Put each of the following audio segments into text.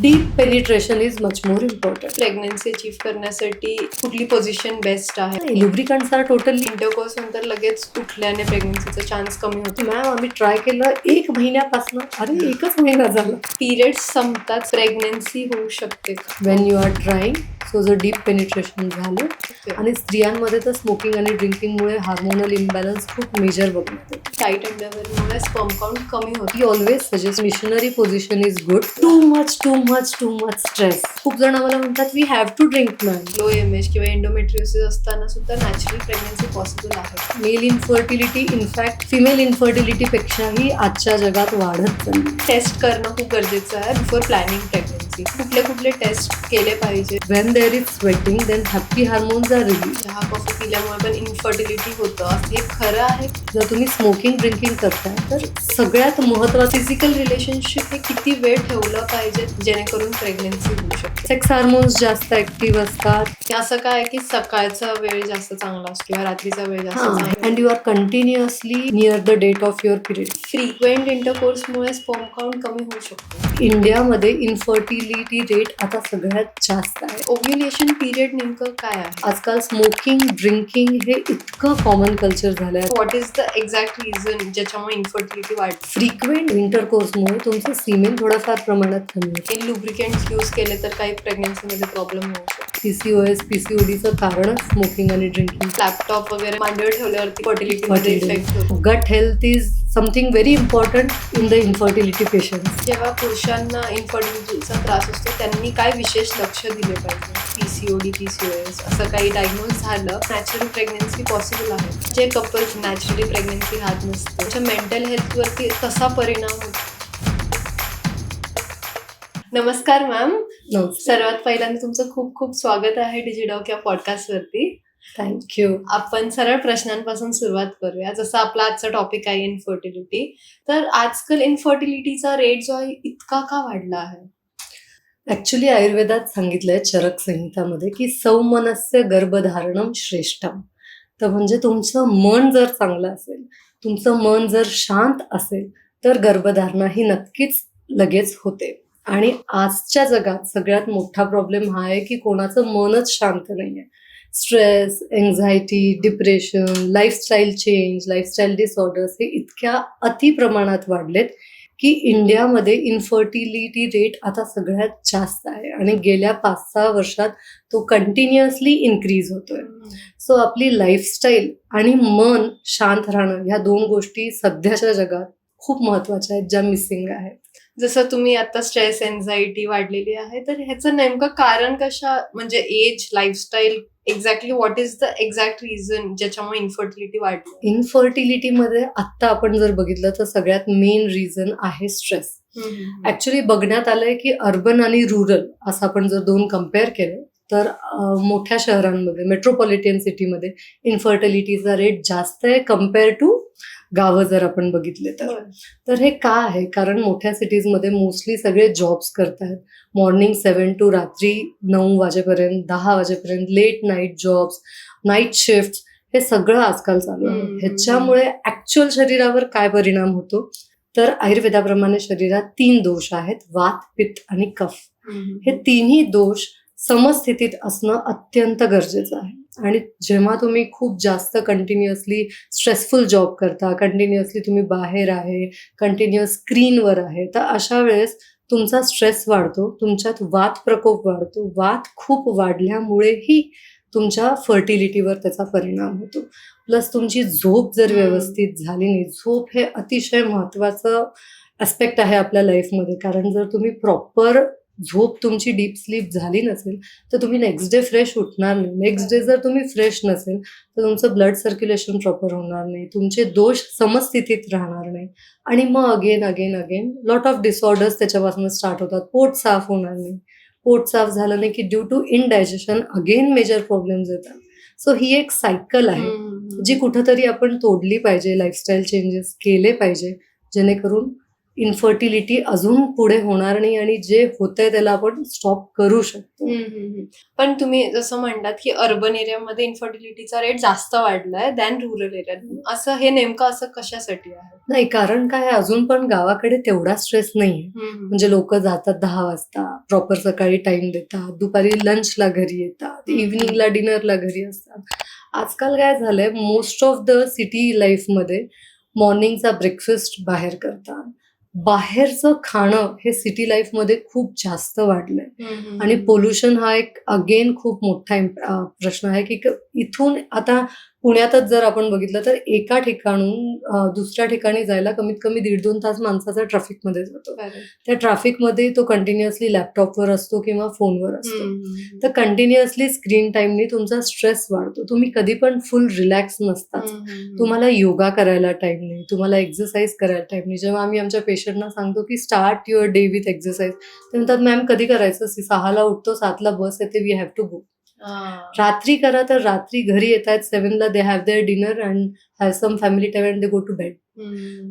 Deep penetration is much more important. Pregnancy achieve करण्यासाठी कुठली position best आहे? लुब्रिकंट्स are totally. Intercourse नंतर लगेच उठल्याने प्रेग्नन्सीचा चान्स कमी होतो. मॅम आम्ही ट्राय केलं 1 महिन्यापासून. अरे 1च महिना झाला. पिरियड्स संपताच प्रेग्नन्सी होऊ शकते. When you are trying so जर डीप पेनिट्रेशन झालं आणि स्त्रियांमध्ये तर स्मोकिंग आणि ड्रिंकिंगमुळे हार्मोनल इम्बॅलन्स खूप मेजर बघण्यात येतो. टाईट अंडरवेअरमुळे स्पर्म काउंट कमी होतो. We always suggest missionary position is good. Too much stress. खूप जण आम्हाला म्हणतात we have to drink ma'am. Low AMH किंवा एंडोमेट्रियोसिस असताना सुद्धा नॅचरल प्रेग्नन्सी पॉसिबल आहे. मेल इन्फर्टिलिटी इनफॅक्ट फिमेल इन्फर्टिलिटीपेक्षाही आजच्या जगात वाढत चालली. टेस्ट करणं खूप गरजेचं आहे बिफोर प्लॅनिंग प्रेग्नन्सी. कुठले टेस्ट केले पाहिजे? When there is sweating then happy hormones are release. चहा कॉफी पिल्यामुळे पण इन्फर्टिलिटी होतं हे खरं आहे? जर तुम्ही स्मोकिंग ड्रिंकिंग करताय तर सगळ्यात महत्त्वाचं फिजिकल रिलेशनशिप हे किती वेळ ठेवलं पाहिजे जेणेकरून प्रेग्नन्सी होऊ शकते? सेक्स हार्मोन्स जास्त ऍक्टिव्ह असतात. असं काय की सकाळचा वेळ जास्त चांगला असतो किंवा रात्रीचा वेळ जास्त चांगला. And you are continuously near the date of your period. Frequent इंटरकोर्समुळे स्पर्म काउंट कमी होऊ शकतो. इंडियामध्ये इन्फर्टिलिटी रेट आता सगळ्यात जास्त आहे. ओव्ह्युलेशन पिरियड नेमकं काय आहे? आजकाल स्मोकिंग ड्रिंकिंग हे इतकं कॉमन कल्चर झालं आहे. What is the exact reason ज्याच्यामुळे इन्फर्टिलिटी वाढते? फ्रिक्वेंट इंटरकोर्समुळे तुमचं सीमेन थोड्याफार प्रमाणात कमी होते. लुब्रिकेंट्स यूज केले तर काही प्रेग्नन्सीमध्ये प्रॉब्लेम होऊ शकतो. PCOS PCODचं कारणच स्मोकिंग आणि ड्रिंकिंग. लॅपटॉप वगैरे मांडीवर ठेवल्यावरती फर्टिलिटीमध्ये इफेक्ट होतो. Gut health is something very important in the infertility patients. जेव्हा पुरुषांना इन्फर्टिलिटीचा त्रास असतो त्यांनी काय विशेष लक्ष दिले पाहिजे? PCOD PCOS असं काही डायग्नोज झालं नॅचरल प्रेग्नन्सी पॉसिबल आहे. जे कपल्स नॅचरली प्रेग्नन्सी राहत नसतं त्याच्या मेंटल हेल्थवरती कसा परिणाम होतो? नमस्कार मॅम. सर्वात पहिल्यांदा तुमचं खूप खूप स्वागत आहे डिजिडॉक या पॉडकास्टवरती. थँक्यू. आपण सरळ प्रश्नांपासून सुरुवात करूया. जसं आपला आजचा टॉपिक आहे इन्फर्टिलिटी. तर आजकाल इन्फर्टिलिटीचा रेट जो आहे इतका का वाढला आहे? ऍक्च्युली आयुर्वेदात सांगितलंय चरक संहितामध्ये की सौमनस्य गर्भधारणम श्रेष्ठम. तर म्हणजे तुमचं मन जर चांगलं असेल, तुमचं मन जर शांत असेल तर गर्भधारणा ही नक्कीच लगेच होते. आणि आजच्या जगात सगळ्यात मोठा प्रॉब्लेम हा आहे की कोणाचं मनच शांत नाहीये. Stress, anxiety, depression, lifestyle change, lifestyle disorders हे इतक्या अति प्रमाणात वाढलेत की इंडियामध्ये इन्फर्टिलिटी रेट आता सगळ्यात जास्त आहे आणि गेल्या 5-6 वर्षात तो कंटिन्युअसली इन्क्रीज होतोय. सो आपली लाईफस्टाईल आणि मन शांत राहणं ह्या 2 गोष्टी सध्याच्या जगात खूप महत्वाच्या आहेत, ज्या मिसिंग आहेत. जसं तुम्ही आता स्ट्रेस एन्झायटी वाढलेली आहे तर ह्याचं नेमकं कारण म्हणजे age, lifestyle, exactly what is the exact reason ज्याच्यामुळे इन्फर्टिलिटी वाढली? इन्फर्टिलिटीमध्ये आत्ता आपण जर बघितलं तर सगळ्यात मेन रिझन आहे स्ट्रेस. ऍक्च्युली बघण्यात आलंय की अर्बन आणि रुरल असं आपण जर 2 कम्पेअर केले तर मोठ्या शहरांमध्ये मेट्रोपॉलिटन सिटीमध्ये इन्फर्टिलिटीचा रेट जास्त आहे कम्पेअर टू गावं जर आपण बघितले तर हे का आहे? कारण मोठ्या सिटीजमध्ये मोस्टली सगळे जॉब्स करतायत. मॉर्निंग 7 to रात्री 9 वाजेपर्यंत, 10 वाजेपर्यंत, late night jobs, night shift हे सगळं आजकाल चालू आहे. ह्याच्यामुळे ऍक्च्युअल शरीरावर काय परिणाम होतो तर आयुर्वेदाप्रमाणे शरीरात 3 दोष आहेत, वात, पित्त आणि कफ. हे तिन्ही दोष समस्थितीत असणं अत्यंत गरजेचं आहे. आणि जेव्हा तुम्ही खूप जास्त कंटिन्युअसली स्ट्रेसफुल जॉब करता, कंटिन्युअसली तुम्ही बाहेर आहे, कंटिन्युअस स्क्रीनवर आहे, तर अशा वेळेस तुमचा स्ट्रेस वाढतो, तुमच्यात वात प्रकोप वाढतो. वात खूप वाढल्यामुळेही तुमच्या फर्टिलिटीवर त्याचा परिणाम होतो. प्लस तुमची झोप जर व्यवस्थित झाली नाही, झोप हे अतिशय महत्वाचं ॲस्पेक्ट आहे आपल्या लाईफमध्ये. कारण जर तुम्ही प्रॉपर झोप तुमची डीप स्लीप झाली नसेल तर तुम्ही नेक्स्ट डे फ्रेश उठणार नाही. नेक्स्ट डे जर तुम्ही फ्रेश नसेल तर तुमचं ब्लड सर्क्युलेशन प्रॉपर होणार नाही, तुमचे दोष समस्थितीत राहणार नाही आणि मग अगेन लॉट ऑफ डिसऑर्डर्स त्याच्यापासून स्टार्ट होतात. पोट साफ होणार नाही, पोट साफ झालं नाही की due to indigestion again major problems येतात. सो ही एक सायकल आहे जी कुठंतरी आपण तोडली पाहिजे, लाईफस्टाईल चेंजेस केले पाहिजे जेणेकरून इन्फर्टिलिटी अजून पुढे होणार नाही आणि जे होतंय त्याला आपण स्टॉप करू शकतो. पण तुम्ही जसं म्हणलात की अर्बन एरियामध्ये इन्फर्टिलिटीचा रेट जास्त वाढलाय दॅन रुरल एरियात, असं हे नेमकं असं कशासाठी आहे? नाही, कारण काय आहे, अजून पण गावाकडे तेवढा स्ट्रेस नाहीये. म्हणजे लोक जातात 10 वाजता, प्रॉपर सकाळी टाइम देतात, दुपारी लंचला घरी येतात, इव्हिनिंगला डिनरला घरी असतात. आजकाल काय झालंय, मोस्ट ऑफ द सिटी लाईफमध्ये मॉर्निंगचा ब्रेकफास्ट बाहेर करतात. बाहेरचं खाणं हे सिटी लाईफमध्ये खूप जास्त वाढलंय आणि पोल्युशन हा एक अगेन खूप मोठा प्रश्न आहे की इथून आता पुण्यातच जर आपण बघितलं तर एका ठिकाणून दुसऱ्या ठिकाणी जायला कमीत कमी 1.5-2 तास माणसाचा ट्रॅफिकमध्ये जातो. त्या ट्रॅफिकमध्ये तो कंटिन्युअसली लॅपटॉपवर असतो किंवा फोनवर असतो. तर कंटिन्युअसली स्क्रीन टाइमनी तुमचा स्ट्रेस वाढतो. तुम्ही कधी पण फुल रिलॅक्स नसतात. तुम्हाला योगा करायला टाइम नाही, तुम्हाला एक्सरसाइज करायला टाइम नाही. जेव्हा आम्ही आमच्या पेशंटना सांगतो की start your day with exercise, ते म्हणतात मॅम कधी करायचं, 6ला उठतो, 7ला बस येते, वी हॅव टू गो. रात्री करा तर रात्री घरी येत आहेत 7ला, they have their dinner and have some family time and they go to bed.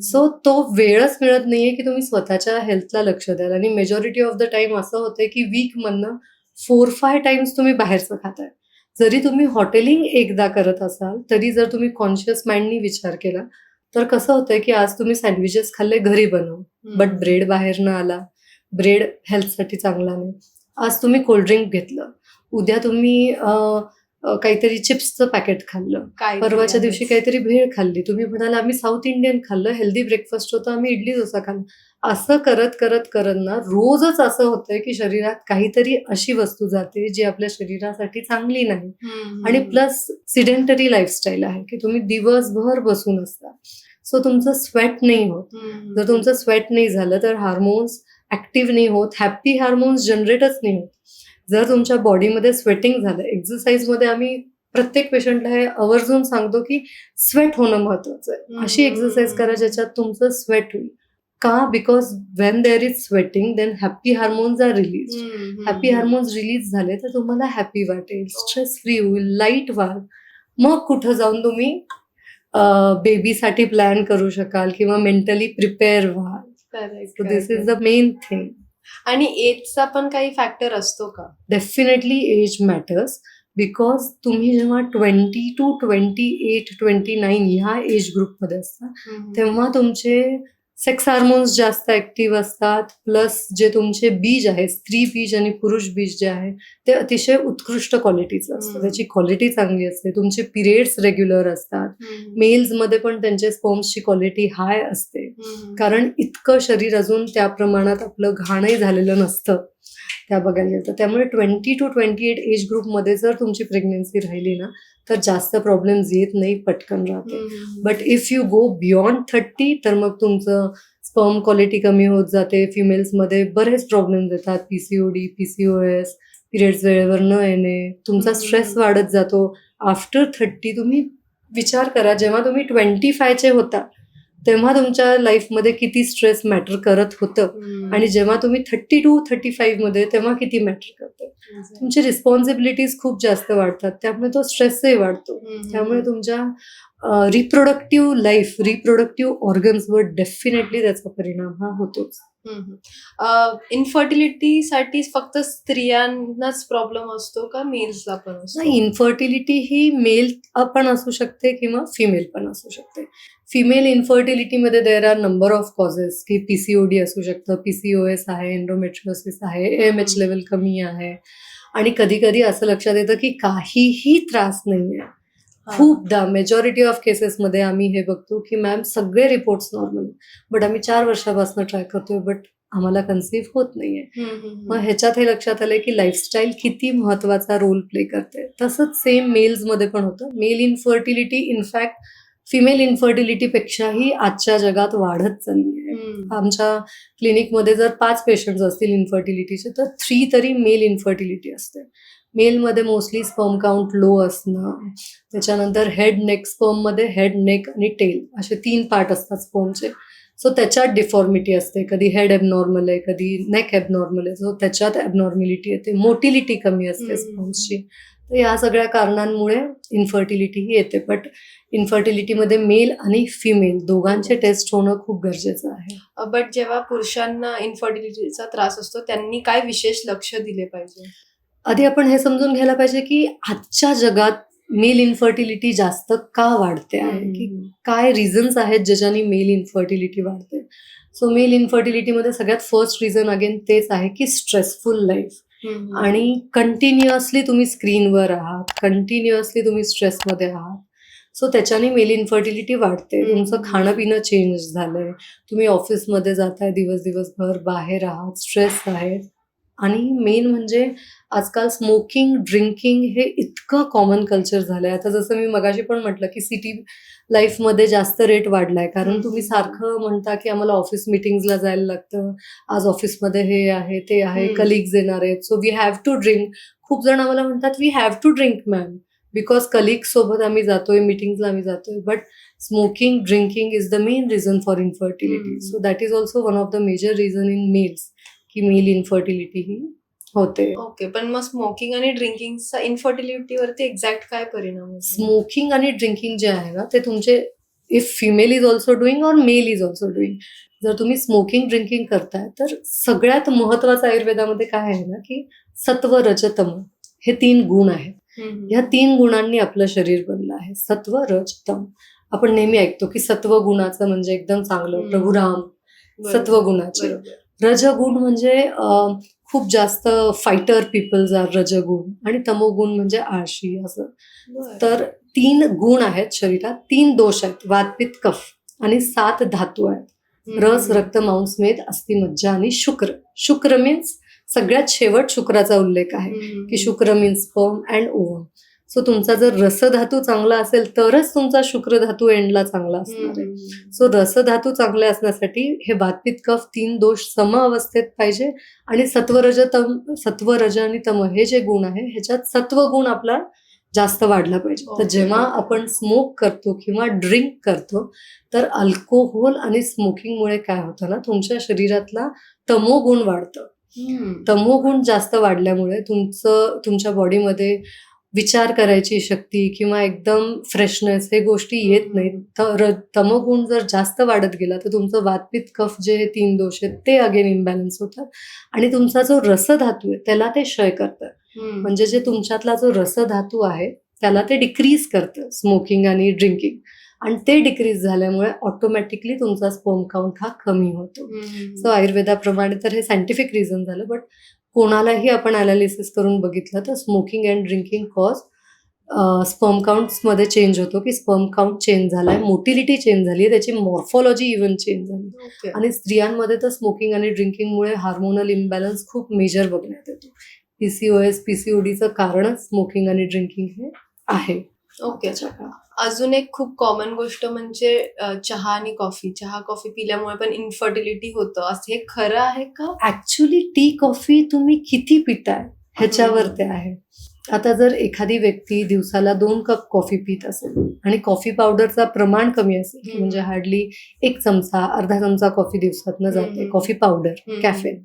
So तो वेळच मिळत नाहीये की तुम्ही स्वतःच्या हेल्थला लक्ष द्याल. आणि मेजॉरिटी ऑफ द टाइम असं होतंय की वीक मधनं 4-5 टाइम्स तुम्ही बाहेरचं खाताय. जरी तुम्ही हॉटेलिंग एकदा करत असाल तरी जर तुम्ही कॉन्शियस माइंडनी विचार केला तर कसं होतंय की आज तुम्ही सँडविचेस खाल्ले घरी बनवून, बट ब्रेड बाहेरनं आला, ब्रेड हेल्थसाठी चांगला नाही. आज तुम्ही कोल्ड्रिंक घेतलं, उद्या तुम्ही काहीतरी चिप्सचं पॅकेट खाल्लं, परवाच्या दिवशी काहीतरी भेळ खाल्ली, तुम्ही म्हणाल आम्ही साऊथ इंडियन खाल्लं, हेल्दी ब्रेकफास्ट होतं, आम्ही इडली डोसा खाल्ला. असं करत करत करत ना रोजच असं होतंय की शरीरात काहीतरी अशी वस्तू जाते जी आपल्या शरीरासाठी चांगली नाही. आणि प्लस सिडेंटरी लाईफस्टाईल आहे की तुम्ही दिवसभर बसून असता, सो तुमचं स्वेट नाही होत. जर तुमचं स्वेट नाही झालं तर हार्मोन्स ऍक्टिव्ह नाही होत, हॅपी हार्मोन्स जनरेटच नाही होत. जर तुमच्या बॉडीमध्ये स्वेटिंग झालं, एक्सरसाइजमध्ये आम्ही प्रत्येक पेशंटला हे आवर्जून सांगतो की स्वेट होणं महत्वाचं आहे. अशी एक्सरसाइज करा ज्याच्यात तुमचं स्वेट होईल. का? Because when there is sweating then happy hormones are release. Happy hormones release झाले तर तुम्हाला हॅपी वाटेल, स्ट्रेस फ्री होईल, लाईट व्हाल. मग कुठं जाऊन तुम्ही बेबीसाठी प्लॅन करू शकाल किंवा मेंटली प्रिपेअर व्हाल. So this is the main thing. आणि एजचा पण काही फॅक्टर असतो का? डेफिनेटली एज मॅटर्स, बिकॉज तुम्ही जेव्हा 20 to 28, 29 ह्या एज ग्रुपमध्ये असता तेव्हा तुमचे सेक्स हार्मोन्स जास्त ऍक्टिव्ह असतात. प्लस जे तुमचे बीज आहे, स्त्री बीज आणि पुरुष बीज जे आहे ते अतिशय उत्कृष्ट क्वालिटीचं असतं, त्याची क्वालिटी चांगली असते. तुमचे पिरियड्स रेग्युलर असतात. मेल्समध्ये पण त्यांचे स्पर्म्सची क्वालिटी हाय असते, कारण इतकं शरीर अजून त्या प्रमाणात आपलं घाणही झालेलं नसतं त्या बघायला येतं. त्यामुळे 20 to 28 एज ग्रुपमध्ये जर तुमची प्रेग्नन्सी राहिली ना तर जास्त प्रॉब्लेम्स येत नाही, पटकन राहते. But if you go beyond 30 तर मग तुमचं स्पर्म क्वालिटी कमी होत जाते. फिमेल्समध्ये बरेच प्रॉब्लेम्स येतात, PCOD, PCOS, पिरियड्स वेळेवर न येणे, तुमचा स्ट्रेस वाढत जातो. आफ्टर 30 तुम्ही विचार करा, जेव्हा तुम्ही 25चे होता तेव्हा तुमच्या लाईफमध्ये किती स्ट्रेस मॅटर करत होतं आणि जेव्हा तुम्ही 30 to 35 मध्ये तेव्हा किती मॅटर करतं. तुमची रिस्पॉन्सिबिलिटीज खूप जास्त वाढतात, त्यामुळे तो स्ट्रेसही वाढतो. त्यामुळे तुमच्या रिप्रोडक्टिव्ह लाईफ, रिप्रोडक्टिव्ह ऑर्गन्सवर डेफिनेटली त्याचा परिणाम हा होतोच. इन्फर्टिलिटीसाठी फक्त स्त्रियांनाच प्रॉब्लेम असतो का मेल्सला पण असतो? नाही, इन्फर्टिलिटी ही मेल पण असू शकते किंवा फिमेल पण असू शकते. फिमेल इन्फर्टिलिटीमध्ये there are number of causes, की PCOD असू शकतं, PCOS आहे, एन्डोमेट्रियोसिस आहे, AMH लेवल कमी आहे. आणि कधी कधी असं लक्षात येतं की काहीही त्रास नाहीये. खूपदा मेजॉरिटी ऑफ केसेसमध्ये आम्ही हे बघतो की मॅम सगळे रिपोर्ट्स नॉर्मल, बट आम्ही 4 वर्षापासून ट्राय करतोय बट आम्हाला कन्सीव्ह होत नाहीये. मग ह्याच्यात हे लक्षात आलंय की लाईफस्टाईल किती महत्वाचा रोल प्ले करते. तसंच सेम मेल्समध्ये पण होतं. मेल इन्फर्टिलिटी इनफॅक्ट फिमेल इन्फर्टिलिटीपेक्षाही आजच्या जगात वाढत चालली आहे. आमच्या क्लिनिकमध्ये जर 5 पेशंट्स असतील इन्फर्टिलिटीचे तर 3 तरी मेल इन्फर्टिलिटी असते. मेलमध्ये मोस्टली स्पर्म काउंट लो असणं, त्याच्यानंतर हेड नेक, स्पर्ममध्ये हेड, नेक आणि टेल असे 3 पार्ट असतात स्पर्मचे. सो त्याच्यात डिफॉर्मिटी असते, कधी हेड ॲबनॉर्मल आहे, कधी नेक ॲबनॉर्मल आहे, सो त्याच्यात ॲबनॉर्मॅलिटी येते. मोटिलिटी कमी असते स्पर्म्सची, तर या सगळ्या कारणांमुळे इन्फर्टिलिटी ही येते. बट इन्फर्टिलिटीमध्ये मेल आणि फिमेल दोघांचे टेस्ट होणं खूप गरजेचं आहे. बट जेव्हा पुरुषांना इन्फर्टिलिटीचा त्रास असतो त्यांनी काय विशेष लक्ष दिले पाहिजे? आधी आपण हे समजून घ्यायला पाहिजे की आजच्या जगात मेल इन्फर्टिलिटी जास्त का वाढते आहे, की काय रिझन्स आहेत ज्याच्याने मेल इन्फर्टिलिटी वाढते. सो मेल इन्फर्टिलिटीमध्ये सगळ्यात फर्स्ट रिझन अगेन तेच आहे की स्ट्रेसफुल लाईफ आणि कंटिन्युअसली तुम्ही स्क्रीनवर आहात, कंटिन्युअसली तुम्ही स्ट्रेसमध्ये आहात. सो त्याच्याने मेल इन्फर्टिलिटी वाढते. तुमचं खाणं पिणं चेंज झालंय, तुम्ही ऑफिसमध्ये जाताय दिवसभर, बाहेर आहात, स्ट्रेस आहे. आणि मेन म्हणजे आजकाल स्मोकिंग, ड्रिंकिंग हे इतकं कॉमन कल्चर झालंय. आता जसं मी मगाशी पण म्हटलं की सिटी लाईफमध्ये जास्त रेट वाढलाय, कारण तुम्ही सारखं म्हणता की आम्हाला ऑफिस मिटिंग्सला जायला लागतं, आज ऑफिसमध्ये हे आहे ते आहे, कलिग्स येणार आहेत, so we have to drink. खूप जण आम्हाला म्हणतात we have to drink ma'am, because colleagues सोबत आम्ही जातोय, मिटिंग्सला आम्ही जातोय. But smoking, drinking is the main reason for infertility. So that is also one of the major reason in males की मेल इन्फर्टिलिटी ही होते. ओके, पण मग स्मोकिंग आणि ड्रिंकिंगचा इन्फर्टिलिटीवरती एक्झॅक्ट काय परिणाम होतो? स्मोकिंग आणि ड्रिंकिंग जे आहे ना ते तुमचे, if female is also doing और मेल इज ऑल्सो डुईंग, जर तुम्ही स्मोकिंग ड्रिंकिंग करताय तर सगळ्यात महत्वाचं आयुर्वेदामध्ये काय आहे ना की सत्व, रज, तम हे 3 गुण आहेत. या 3 गुणांनी आपलं शरीर बनलं आहे. सत्व, रज, तम. आपण नेहमी ऐकतो की सत्व गुणाचं म्हणजे एकदम चांगलं, प्रभू राम सत्व गुणाचे. रजगुण म्हणजे खूप जास्त फायटर पीपल्स आर रजगुण, आणि तमोगुण म्हणजे आळशी असं. तर 3 गुण आहेत शरीरात, 3 दोष आहेत, वात, पित्त, कफ, आणि 7 धातू आहेत. रस, रक्त, मांस, मेद, अस्थि, मज्जा आणि शुक्र. शुक्र मीन्स सगळ्यात शेवट शुक्राचा उल्लेख आहे की शुक्र means sperm and ovum. So तुमचा जर रसधातू चांगला असेल तरच तुमचा शुक्र धातू एंडला चांगला असणार आहे. सो रसधातू चांगले असण्यासाठी हे वात, पित्त, कफ 3 दोष सम अवस्थेत पाहिजे. आणि सत्व, रज आणि तम हे जे गुण आहे ह्याच्यात सत्व गुण आपला जास्त वाढला पाहिजे. तर जेव्हा आपण स्मोक करतो किंवा ड्रिंक करतो तर अल्कोहोल आणि स्मोकिंगमुळे काय होतं ना, तुमच्या शरीरातला तमोगुण वाढतं. तमोगुण जास्त वाढल्यामुळे तुमच्या बॉडीमध्ये विचार करायची शक्ती किंवा एकदम फ्रेशनेस हे गोष्टी येत नाहीत. तमोगुण जर जास्त वाढत गेला तर तुमचं वात, पित्त, कफ जे हे 3 दोष आहेत ते अगेन इम्बॅलन्स होतात आणि तुमचा जो रसधातू आहे त्याला ते क्षय करतं. म्हणजे जे तुमच्यातला जो रसधातू आहे त्याला ते डिक्रीज करतं स्मोकिंग आणि ड्रिंकिंग, आणि ते डिक्रीज झाल्यामुळे ऑटोमॅटिकली तुमचा स्पर्म काउंट हा कमी होतो. सो आयुर्वेदाप्रमाणे तर हे सायंटिफिक रिझन झालं. बट कोणालाही आपण अनालिसिस करून बघितलं तर smoking and drinking cause sperm काउंट्समध्ये चेंज होतो, की स्पर्म काउंट चेंज झालाय, मोटिलिटी चेंज झाली आहे, त्याची मॉर्फॉलॉजी इव्हन चेंज झाली. आणि स्त्रियांमध्ये तर स्मोकिंग आणि ड्रिंकिंगमुळे हार्मोनल इम्बॅलन्स खूप मेजर बघण्यात येतो. PCOS, PCODचं कारणच स्मोकिंग आणि ड्रिंकिंग हे आहे. ओके. अजून एक खूप कॉमन गोष्ट म्हणजे चहा आणि कॉफी. चहा कॉफी पिल्यामुळे पण इन्फर्टिलिटी होतं, असं हे खरं आहे का? ऍक्च्युली टी कॉफी तुम्ही किती पिताय ह्याच्यावर ते आहे. आता जर एखादी व्यक्ती दिवसाला 2 कप कॉफी पित असेल आणि कॉफी पावडरचा प्रमाण कमी असेल, म्हणजे हार्डली 1 चमचा, अर्धा चमचा कॉफी दिवसातनं जाते, कॉफी पावडर, कॅफेन,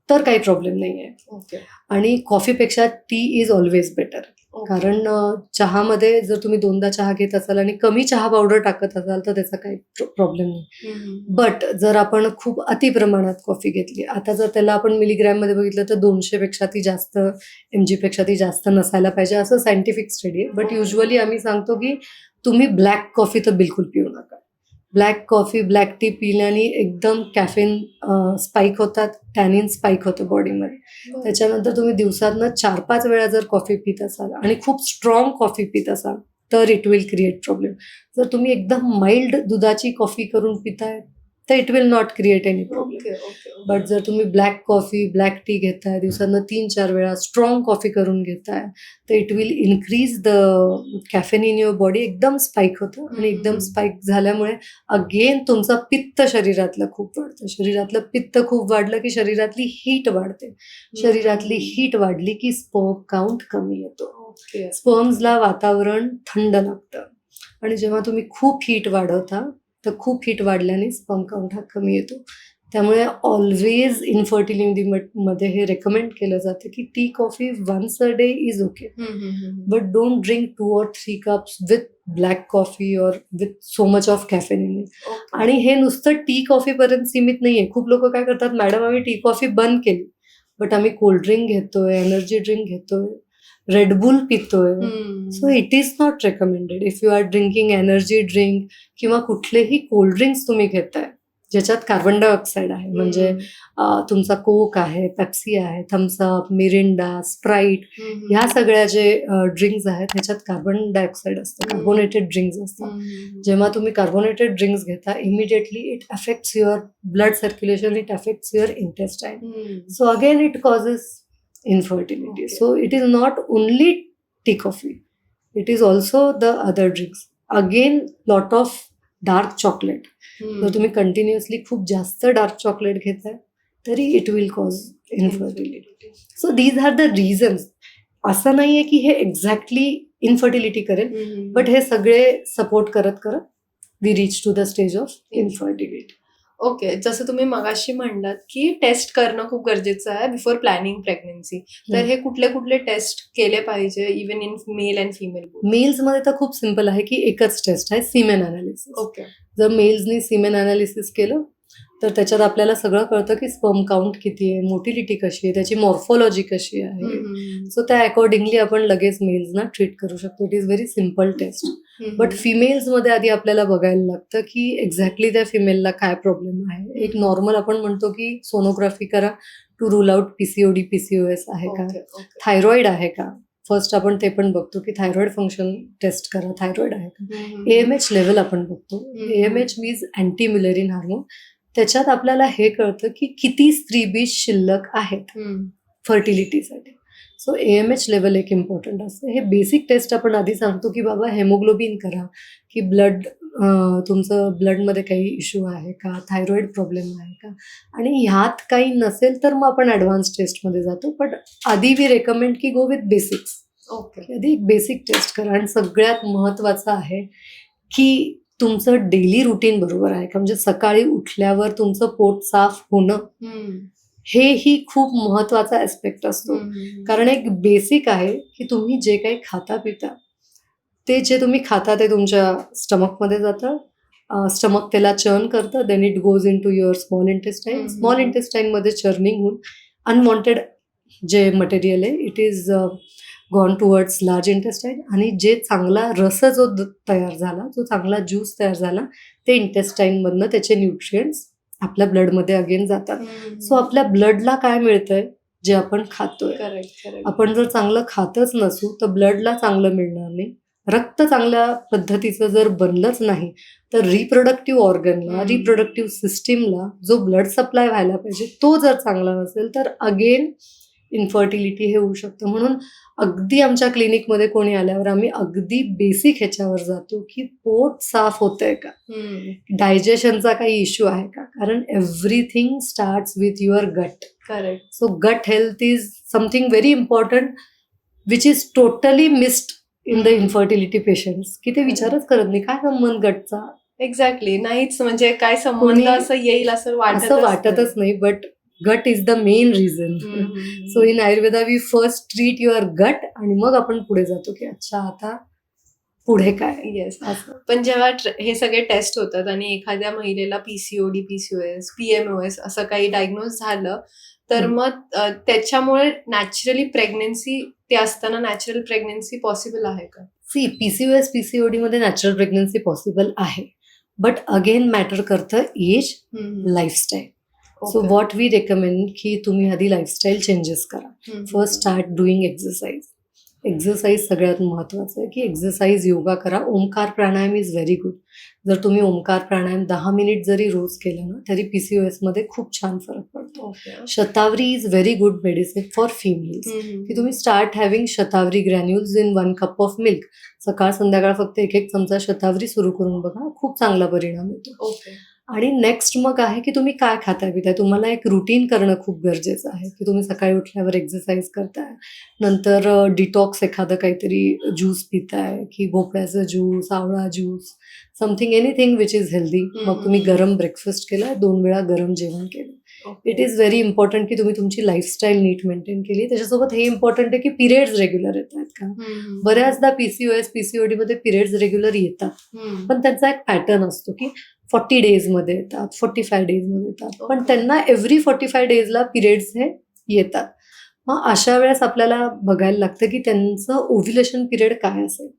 तर काही प्रॉब्लेम नाही आहे. आणि कॉफीपेक्षा टी इज ऑलवेज बेटर. कारण चहामध्ये जर तुम्ही 2दा चहा घेत असाल आणि कमी चहा पावडर टाकत असाल तर त्याचा काही प्रॉब्लेम नाही. बट जर आपण खूप अति प्रमाणात कॉफी घेतली, आता जर त्याला आपण मिलीग्रॅम मध्ये बघितलं तर 200 पेक्षा ती जास्त, mg पेक्षा ती जास्त नसायला पाहिजे असं सायंटिफिक स्टडी आहे. बट युजली आम्ही सांगतो की तुम्ही ब्लॅक कॉफी तर बिलकुल पिऊ नका. ब्लॅक कॉफी, ब्लॅक टी पिल्याने एकदम कॅफेन स्पाइक होतात, टॅनिन स्पाइक होतं बॉडीमध्ये. त्याच्यानंतर तुम्ही दिवसातनं 4-5 वेळा जर कॉफी पित असाल आणि खूप स्ट्रॉंग कॉफी पित असाल तर इट विल क्रिएट प्रॉब्लेम. जर तुम्ही एकदम माइल्ड दुधाची कॉफी करून पिताय तर it will not create any problem. But जर तुम्ही ब्लॅक कॉफी, ब्लॅक टी घेताय, दिवसानं 3-4 वेळा स्ट्रॉंग कॉफी करून घेताय तर it will increase the caffeine in your body. एकदम स्पाइक होतं आणि एकदम स्पाइक झाल्यामुळे अगेन तुमचं पित्त शरीरातलं खूप वाढतं. शरीरातलं पित्त खूप वाढलं की शरीरातली हीट वाढते. शरीरातली हीट वाढली की स्पर्म काउंट कमी येतो. स्पर्म्सला वातावरण थंड लागतं आणि जेव्हा तुम्ही खूप हीट वाढवता तर खूप हीट वाढल्याने स्पर्म काउंट हा कमी येतो. त्यामुळे ऑलवेज इनफर्टिलिटी मध्ये हे रेकमेंड केलं जातं की tea coffee once a day is okay, but don't drink 2 or 3 cups with black coffee or with so much of caffeine in it. आणि हे नुसतं टी कॉफी पर्यंत सीमित नाहीये. खूप लोक काय करतात, मॅडम आम्ही टी कॉफी बंद केली, बट आम्ही कोल्ड्रिंक घेतोय, एनर्जी ड्रिंक घेतोय, रेडबुल पितोय. So it is not recommended. If you are drinking energy drink किंवा कुठलेही कोल्ड्रिंक्स तुम्ही घेताय ज्याच्यात कार्बन डायऑक्साईड आहे, म्हणजे तुमचा कोक आहे, पेप्सी आहे, थम्सअप, मिरिंडा, स्प्राईट, ह्या सगळ्या जे ड्रिंक्स आहेत ह्याच्यात कार्बन डायऑक्साईड असतं, कार्बोनेटेड ड्रिंक्स असतात. जेव्हा तुम्ही कार्बोनेटेड ड्रिंक्स घेता, immediately it affects your blood circulation, it affects your intestine. So again it causes infertility. So it is not only tea coffee, it is also the other drinks. Again, lot of dark chocolate. जर तुम्ही continuously खूप जास्त dark chocolate घेताय तरी it will cause infertility. So these are the reasons. असं नाहीये की हे एक्झॅक्टली इनफर्टिलिटी करेल, बट हे सगळे सपोर्ट करत करत we reach to the stage of infertility. Okay, जसं तुम्ही मगाशी म्हणलात की टेस्ट करणं खूप गरजेचं आहे बिफोर प्लॅनिंग प्रेग्नन्सी, तर हे कुठले कुठले टेस्ट केले पाहिजे even in male and female? Males मध्ये तर खूप सिम्पल आहे की एकच टेस्ट आहे, सीमेन अनालिसिस. ओके, जर मेल्सनी सीमेन अनालिसिस केलं तर त्याच्यात आपल्याला सगळं कळतं की स्पर्म काउंट किती आहे, मोटिलिटी कशी आहे, त्याची मॉर्फॉलॉजी कशी आहे. सो त्या अकॉर्डिंगली आपण लगेच मेल्सना ट्रीट करू शकतो. It is very simple test. But फिमेल्समध्ये आधी आपल्याला बघायला लागतं की एक्झॅक्टली त्या फिमेलला काय प्रॉब्लेम आहे. एक नॉर्मल आपण म्हणतो की सोनोग्राफी करा to rule out PCOD, PCOS आहे का, थायरॉइड आहे का. फर्स्ट आपण ते पण बघतो की थायरॉइड फंक्शन टेस्ट करा, थायरॉइड आहे का. AMH लेवल आपण बघतो. AMH means anti Mullerian hormone. त्याच्यात आपल्याला हे कळतं की किती स्त्रीबीज शिल्लक आहेत फर्टिलिटीसाठी. सो AMH लेवल एक इम्पॉर्टंट असतं. हे बेसिक टेस्ट आपण आधी सांगतो की बाबा हेमोग्लोबिन करा, की ब्लड तुमचं ब्लडमध्ये काही इश्यू आहे का, थायरॉइड प्रॉब्लेम आहे का. आणि ह्यात काही नसेल तर मग आपण ॲडव्हान्स टेस्टमध्ये जातो. पण आधी वी रेकमेंड की गो विथ बेसिक्स. ओके, आधी एक बेसिक टेस्ट करा. आणि सगळ्यात महत्त्वाचं आहे की तुमचं डेली रुटीन बरोबर आहे का, म्हणजे सकाळी उठल्यावर तुमचं पोट साफ होणं हेही खूप महत्वाचा ऍस्पेक्ट असतो. कारण एक बेसिक आहे की तुम्ही जे काही खाता पिता ते जे तुम्ही खाता ते तुमच्या स्टमकमध्ये जातं, स्टमक त्याला चर्न करतं, then it goes into your small intestine. Small इंटेस्टाईनमध्ये चर्निंग होऊन अनवॉन्टेड जे मटेरियल आहे it is gone towards large intestine. आणि जे चांगला रस जो तयार झाला, जो चांगला ज्यूस तयार झाला, ते इंटेस्टाईनमधनं त्याचे न्यूट्रिएंट्स आपल्या ब्लडमध्ये अगेन जातात. सो आपल्या ब्लडला काय मिळतंय, जे आपण खातोय. आपण जर चांगलं खातच नसू तर ब्लडला चांगलं मिळणार नाही. रक्त चांगल्या पद्धतीचं जर बनलंच नाही तर रिप्रोडक्टिव्ह ऑर्गनला, रिप्रोडक्टिव्ह सिस्टीमला जो ब्लड सप्लाय व्हायला पाहिजे तो जर चांगला नसेल तर अगेन इन्फर्टिलिटी हे होऊ शकतं. म्हणून अगदी आमच्या क्लिनिकमध्ये कोणी आल्यावर आम्ही अगदी बेसिक ह्याच्यावर जातो की पोट साफ होतंय का, डायजेशनचा काही इश्यू आहे का. कारण एव्हरीथिंग स्टार्ट्स विथ युअर गट. Correct. So gut health is something very important which is totally missed in the infertility patients, की ते विचारच करत नाही काय संबंध गटचा. एक्झॅक्टली, नाहीच म्हणजे काय संबंध असं येईल असं वाटतच नाही. But gut is the main reason. So in Ayurveda we first treat your gut आणि मग आपण पुढे जातो की अच्छा आता पुढे काय. येस. पण जेव्हा हे सगळे टेस्ट होतात आणि एखाद्या महिलेला PCOD, PCOS, PMOS असं काही डायग्नोज झालं तर मग त्याच्यामुळे नॅचरली प्रेग्नन्सी, ते असताना नॅचरल प्रेग्नन्सी पॉसिबल आहे का? सी PCOS, PCOD मध्ये नॅचरल प्रेग्नन्सी पॉसिबल आहे, बट अगेन मॅटर करतं age, lifestyle. So what we recommend की तुम्ही आधी लाईफस्टाईल चेंजेस करा. First start doing exercise. Exercise सगळ्यात महत्त्वाचं आहे की एक्सरसाइज, योगा करा. Omkar pranayama is very good. जर तुम्ही ओमकार प्राणायाम 10 मिनिट जरी रोज केलं ना तरी PCOS मध्ये खूप छान फरक पडतो. Shatavari is very good medicine for females. की तुम्ही start having shatavari granules in 1 cup of milk. सकाळ संध्याकाळ फक्त 1 चमचा शतावरी सुरू करून बघा, खूप चांगला परिणाम येतो. आणि नेक्स्ट मग आहे की तुम्ही काय खाताय पिताय. तुम्हाला एक रुटीन करणं खूप गरजेचं आहे की तुम्ही सकाळी उठल्यावर एक्सरसाइज करताय, नंतर डिटॉक्स एखादं काहीतरी ज्यूस पिताय की भोपळ्याचं ज्यूस, आवळा juice, something anything which is healthy. मग तुम्ही गरम ब्रेकफास्ट केला, 2 वेळा गरम जेवण केलं. इट इज व्हेरी इम्पॉर्टंट की तुम्ही तुमची लाईफस्टाईल नीट मेंटेन केली. त्याच्यासोबत हे इम्पॉर्टंट आहे की पिरियड्स रेग्युलर येत आहेत का. बऱ्याचदा पीसीओएस पीसीओडी मध्ये पिरियड्स रेग्युलर येतात, पण त्यांचा एक पॅटर्न असतो की 40 डेजमध्ये येतात, 45 डेजमध्ये येतात, पण त्यांना एव्हरी 45 डेजला पिरियड्स हे येतात. मग अशा वेळेस आपल्याला बघायला लागतं की त्यांचं ओव्ह्युलेशन पिरियड काय असेल.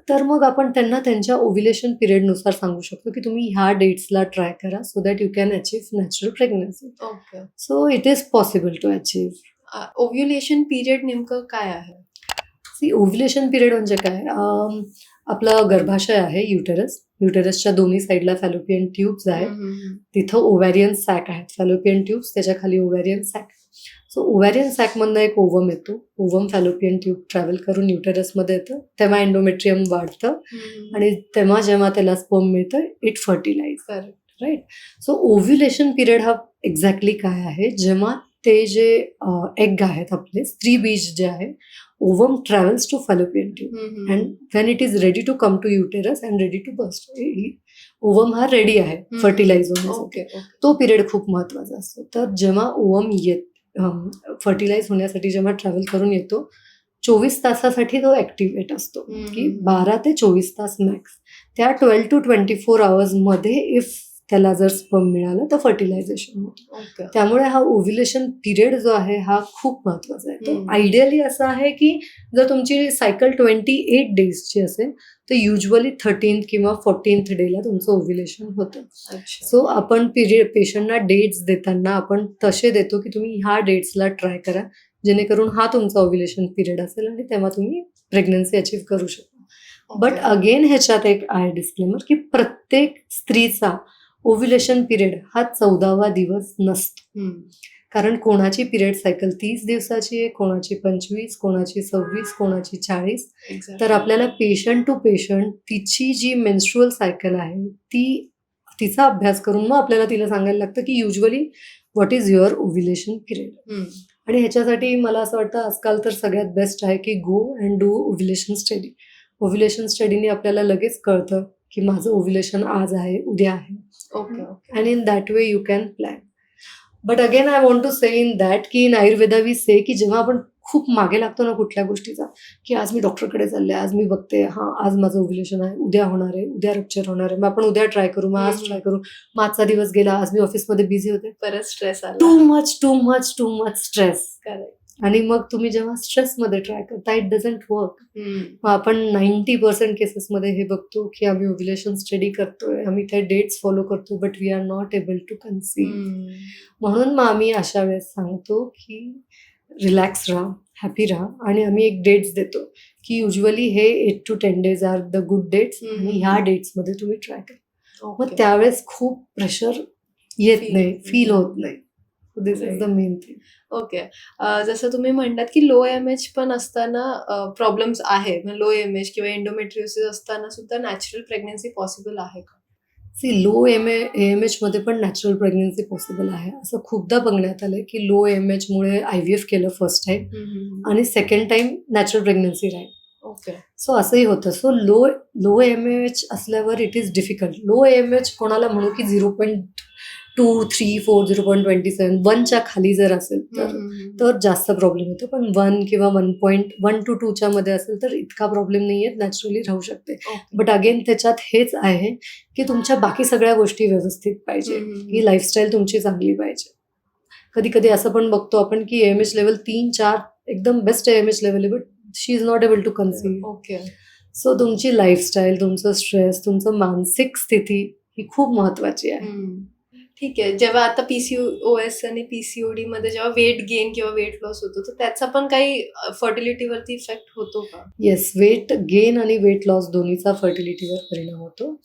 तर मग आपण त्यांना त्यांच्या ओव्ह्युलेशन पिरियडनुसार सांगू शकतो की तुम्ही ह्या डेट्सला ट्राय करा so that you can achieve natural pregnancy. Okay. So it is possible to achieve. Ovulation period नेमकं काय आहे? सी ओव्ह्युलेशन पिरियड म्हणजे काय, आपलं गर्भाशय आहे, युटेरसच्या दोन्ही साईडला फॅलोपियन ट्यूब्स आहेत, तिथं ओव्हॅरियन सॅक आहेत, फॅलोपियन ट्यूब्स त्याच्या खाली ओव्हॅरियन सॅक. सो ओव्हॅरियन सॅकमधनं एक ओव्हम येतो, ओव्हम फॅलोपियन ट्यूब ट्रॅव्हल करून युटेरसमध्ये येतं, तेव्हा एंडोमेट्रियम वाढतं आणि तेव्हा जेव्हा त्याला स्पर्म मिळतं it fertilize. Right. So ovulation period हा एक्झॅक्टली काय आहे, जेव्हा ते जे एग आहेत आपले स्त्री बीज जे आहे, ovum travels to fallopian tube and when it is ready to come to uterus and ready to burst, ovum हा रेडी आहे फर्टिलाइज होण्यासाठी. तो पिरियड खूप महत्वाचा असतो. तर जेव्हा ओवम फर्टिलाइज होण्यासाठी जेव्हा ट्रॅव्हल करून येतो, 24 तासासाठी तो ऍक्टिव्हेट असतो की 12 ते 24 तास मॅक्स. त्या 12 to 24 आवर्स मध्ये इफ त्याला जर स्पर्म मिळालं तर फर्टिलायझेशन होतं. त्यामुळे हा ओव्ह्युलेशन पिरियड जो आहे हा खूप महत्वाचा आहे. तो आयडियली असं आहे की जर तुमची सायकल 28 डेजची असेल तर युजली 13th किंवा 14th डेला तुमचं ओव्ह्युलेशन होतं. सो आपण पेशंटना डेट्स देताना आपण तसे देतो की तुम्ही ह्या डेट्सला ट्राय करा, जेणेकरून हा तुमचा ओव्ह्युलेशन पिरियड असेल आणि तेव्हा तुम्ही प्रेग्नन्सी अचीव्ह करू शकता. बट अगेन ह्याच्यात एक आहे डिस्क्लेमर की प्रत्येक स्त्रीचा ओव्ह्युलेशन पिरियड हा 14वा दिवस नसतो. कारण कोणाची पिरियड सायकल 30 दिवसाची आहे, कोणाची 25, कोणाची 26, कोणाची 40. तर आपल्याला पेशंट टू पेशंट तिची जी मेन्स्ट्रुअल सायकल आहे तिचा अभ्यास करून मग आपल्याला तिला सांगायला लागतं की usually what is your ovulation period. आणि ह्याच्यासाठी मला असं वाटतं आजकाल तर सगळ्यात बेस्ट आहे की go and do ovulation study. Ovulation स्टडीने आपल्याला लगेच कळतं की माझं ओव्ह्युलेशन आज आहे, उद्या आहे. And in that way you can plan. But again I want to say in that की in आयुर्वेदा we say की जेव्हा आपण खूप मागे लागतो ना कुठल्या गोष्टीचा, की आज मी डॉक्टरकडे चालले, आज मी बघते आज माझं ओव्ह्युलेशन आहे, उद्या होणार आहे, उद्या रप्चर होणार आहे, मग आपण उद्या ट्राय करू, मग आज ट्राय करू, मग आजचा दिवस गेला, आज मी ऑफिसमध्ये बिझी होते, परत स्ट्रेस आला, टू मच स्ट्रेस. आणि मग तुम्ही जेव्हा स्ट्रेसमध्ये ट्राय करता इट डझंट वर्क. मग आपण 90% केसेसमध्ये हे बघतो की आम्ही ओव्ह्युलेशन स्टडी करतोय, आम्ही त्या डेट्स फॉलो करतो, but we are not able to conceive. म्हणून मग आम्ही अशा वेळेस सांगतो की रिलॅक्स राहा, हॅपी राहा, आणि आम्ही एक डेट्स देतो की युजली हे 8 to 10 days are the good dates आणि ह्या डेट्समध्ये तुम्ही ट्राय करा. मग त्यावेळेस खूप प्रेशर येत नाही, फील होत नाही. This is the main thing. Okay. जसं तुम्ही म्हणतात की लो एमएच पण असताना प्रॉब्लेम्स आहे, लो एमएच किंवा एंडोमेट्रियोसिस असताना सुद्धा नॅचरल प्रेग्नन्सी पॉसिबल आहे का? लो एएमएच मध्ये पण नॅचरल प्रेग्नन्सी पॉसिबल आहे. असं खूपदा बघण्यात आलंय की लो एएमएच मुळे IVF केलं फर्स्ट टाइम आणि सेकंड टाइम नॅचरल प्रेग्नन्सी राहील. ओके. सो असंही होतं. सो लो एएमएच असल्यावर it is difficult. Low AMH कोणाला म्हणू की 0.2, 3, 4, 0.27, 1च्या खाली जर असेल तर जास्त प्रॉब्लेम होतो, पण 1 किंवा 1.1 to 2च्या मध्ये असेल तर इतका प्रॉब्लेम नाहीये, नॅचरली राहू शकते. बट अगेन त्याच्यात हेच आहे की तुमच्या बाकी सगळ्या गोष्टी व्यवस्थित पाहिजे, ही लाईफस्टाईल तुमची चांगली पाहिजे. कधी कधी असं पण बघतो आपण की एएमएच लेवल 3-4 एकदम बेस्ट एएमएच लेवल आहे, but she is not able to conceive. Okay. So तुमची लाईफस्टाईल, तुमचं स्ट्रेस, तुमचं मानसिक स्थिती ही खूप महत्वाची आहे. ठीक आहे. जेव्हा आता PCOS आणि PCOD मध्ये जेव्हा वेट गेन किंवा वेट लॉस होतो तर त्याचा पण काही फर्टिलिटीवरती इफेक्ट होतो का? येस, वेट गेन आणि वेट लॉस दोन्हीचा फर्टिलिटीवर परिणाम होतो.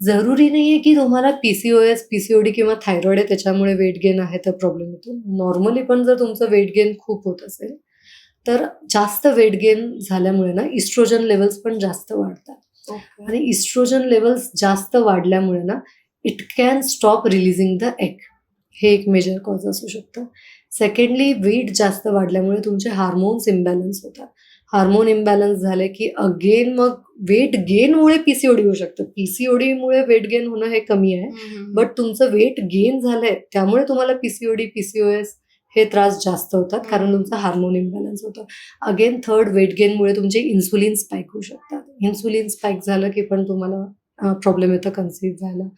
जरुरी नाहीये की तुम्हाला PCOS, PCOD किंवा थायरॉइड आहे त्याच्यामुळे वेट गेन आहे तर प्रॉब्लेम होतो. नॉर्मली पण जर तुमचं वेट गेन खूप होत असेल तर जास्त वेट गेन झाल्यामुळे ना इस्ट्रोजन लेवल्स पण जास्त वाढतात. आणि इस्ट्रोजन लेवल्स जास्त वाढल्यामुळे ना it can stop releasing the egg. हे एक मेजर कॉज असू शकतं. सेकंडली, वेट जास्त वाढल्यामुळे तुमचे हार्मोन्स इम्बॅलन्स होतात. हार्मोन इम्बॅलन्स झाले की अगेन मग वेट गेनमुळे पीसीओडी होऊ शकतं. पीसीओडीमुळे वेट गेन होणं हे कमी आहे, बट तुमचं वेट गेन झालंय त्यामुळे तुम्हाला पीसीओडी, पीसीओएस हे त्रास जास्त होतात कारण तुमचा हार्मोन इम्बॅलन्स होतं. अगेन थर्ड, वेट गेनमुळे तुमचे इन्सुलिन स्पाइक होऊ शकतात. इन्सुलिन स्पाइक झालं की पण तुम्हाला प्रॉब्लेम येतं कन्सीव्ह व्हायला.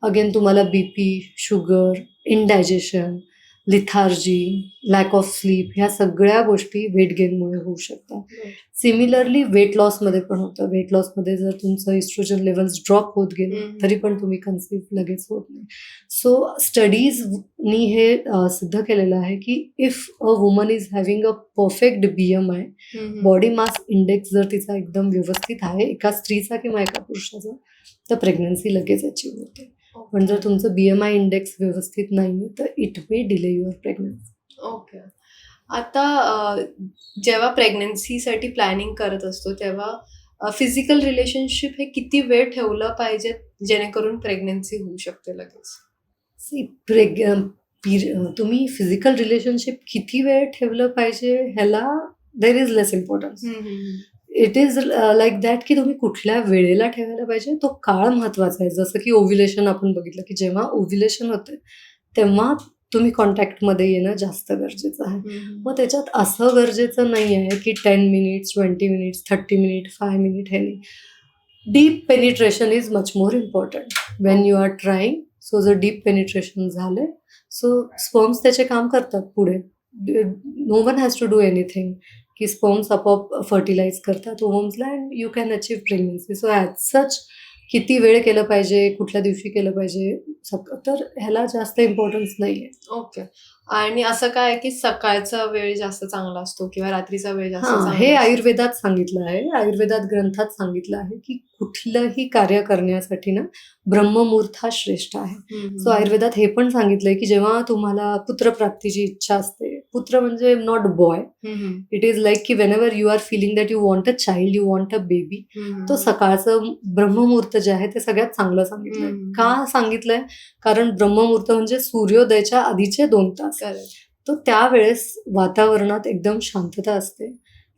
अगेन तुम्हाला BP, sugar, indigestion, lethargy, lack of sleep ह्या सगळ्या गोष्टी वेट गेनमुळे होऊ शकतात. सिमिलरली वेट लॉसमध्ये पण होतं. वेट लॉसमध्ये जर तुमचं इस्ट्रोजन लेवल्स ड्रॉप होत गेले तरी पण तुम्ही कन्सीव्ह लगेच होत नाही. सो स्टडीजनी हे सिद्ध केलेलं आहे की if a woman is having a perfect BMI, body mass index जर तिचा एकदम व्यवस्थित आहे, एका स्त्रीचा किंवा एका पुरुषाचा, तर प्रेग्नन्सी लगेच अचीव्ह होते. पण जर तुमचं BMI इंडेक्स व्यवस्थित नाहीये तर it may delay your pregnancy. Okay. आता जेव्हा प्रेग्नन्सीसाठी प्लॅनिंग करत असतो तेव्हा फिजिकल रिलेशनशिप हे किती वेळ ठेवलं पाहिजे जेणेकरून प्रेग्नन्सी होऊ शकते लगेच? तुम्ही फिजिकल रिलेशनशिप किती वेळ ठेवलं पाहिजे ह्याला there is less importance. It is like that की तुम्ही कुठल्या वेळेला ठेवायला पाहिजे तो काळ महत्वाचा आहे. जसं की ओव्ह्युलेशन आपण बघितलं की जेव्हा ओव्ह्युलेशन होते तेव्हा तुम्ही कॉन्टॅक्टमध्ये येणं जास्त गरजेचं आहे. मग त्याच्यात असं गरजेचं नाही आहे की 10 मिनिट्स, 20 मिनिट्स, 30 मिनिट, 5 मिनिट हे नाही. Deep penetration is much more important when you are trying. So जर डीप पेनिट्रेशन झाले सो स्पर्म्स त्याचे काम करतात पुढे. No one has to do anything की स्पर्म्स आपोआप फर्टिलाइज करतात ओव्हम्सला and you can achieve pregnancy. So as such किती वेळ केलं पाहिजे, कुठल्या दिवशी केलं पाहिजे, तर ह्याला जास्त इम्पॉर्टन्स नाही आहे. ओके. आणि असं काय आहे की सकाळचा वेळ जास्त चांगला असतो किंवा रात्रीचा वेळ जास्त हां, चांगला हे असतो? आयुर्वेदात सांगितलं आहे. आयुर्वेदात ग्रंथात सांगितलं आहे की कुठलंही कार्य करण्यासाठी ना ब्रह्ममुहूर्त हा श्रेष्ठ आहे. सो आयुर्वेदात हे पण सांगितलंय की जेव्हा तुम्हाला पुत्रप्राप्तीची इच्छा असते, पुत्र म्हणजे not boy, it is like की whenever you are feeling that you want a child, you want a baby, तो सकाळचं ब्रह्ममुहूर्त जे आहे ते सगळ्यात चांगलं सांगितलंय. का सांगितलंय? कारण ब्रह्ममुहूर्त म्हणजे सूर्योदयाच्या आधीचे 2 तास. तो त्यावेळेस वातावरणात एकदम शांतता असते.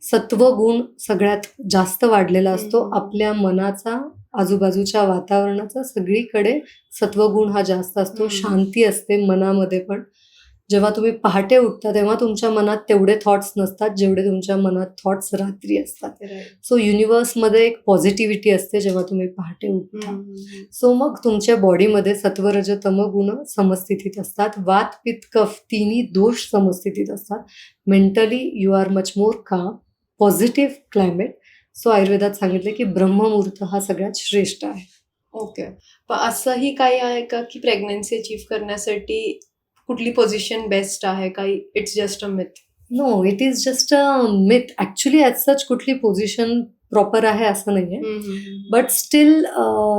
सत्वगुण सगळ्यात जास्त वाढलेला असतो. आपल्या मनाचा, आजूबाजूच्या वातावरणाचा सगळीकडे सत्वगुण हा जास्त असतो. शांती असते मनामध्ये पण. जेव्हा तुम्ही पहाटे उठता तेव्हा तुमच्या मनात तेवढे थॉट्स नसतात जेवढे तुमच्या मनात थॉट्स रात्री असतात. सो युनिव्हर्समध्ये एक पॉझिटिव्हिटी असते जेव्हा तुम्ही पहाटे उठता. सो मग तुमच्या बॉडीमध्ये सत्व, रज, तम गुण समस्थितीत असतात. वात, पित्त, कफ तिन्ही दोष समस्थितीत असतात. Mentally you are much more calm, positive climate. So आयुर्वेदात सांगितले की ब्रह्ममुहूर्त हा सगळ्यात श्रेष्ठ आहे. ओके. पण असंही काही आहे का की प्रेग्नन्सी अचीव्ह करण्यासाठी कुठली पोझिशन बेस्ट आहे का? It's just a myth? No, it is just a myth. Actually as such कुठली पोझिशन प्रॉपर आहे असं नाहीये. बट स्टील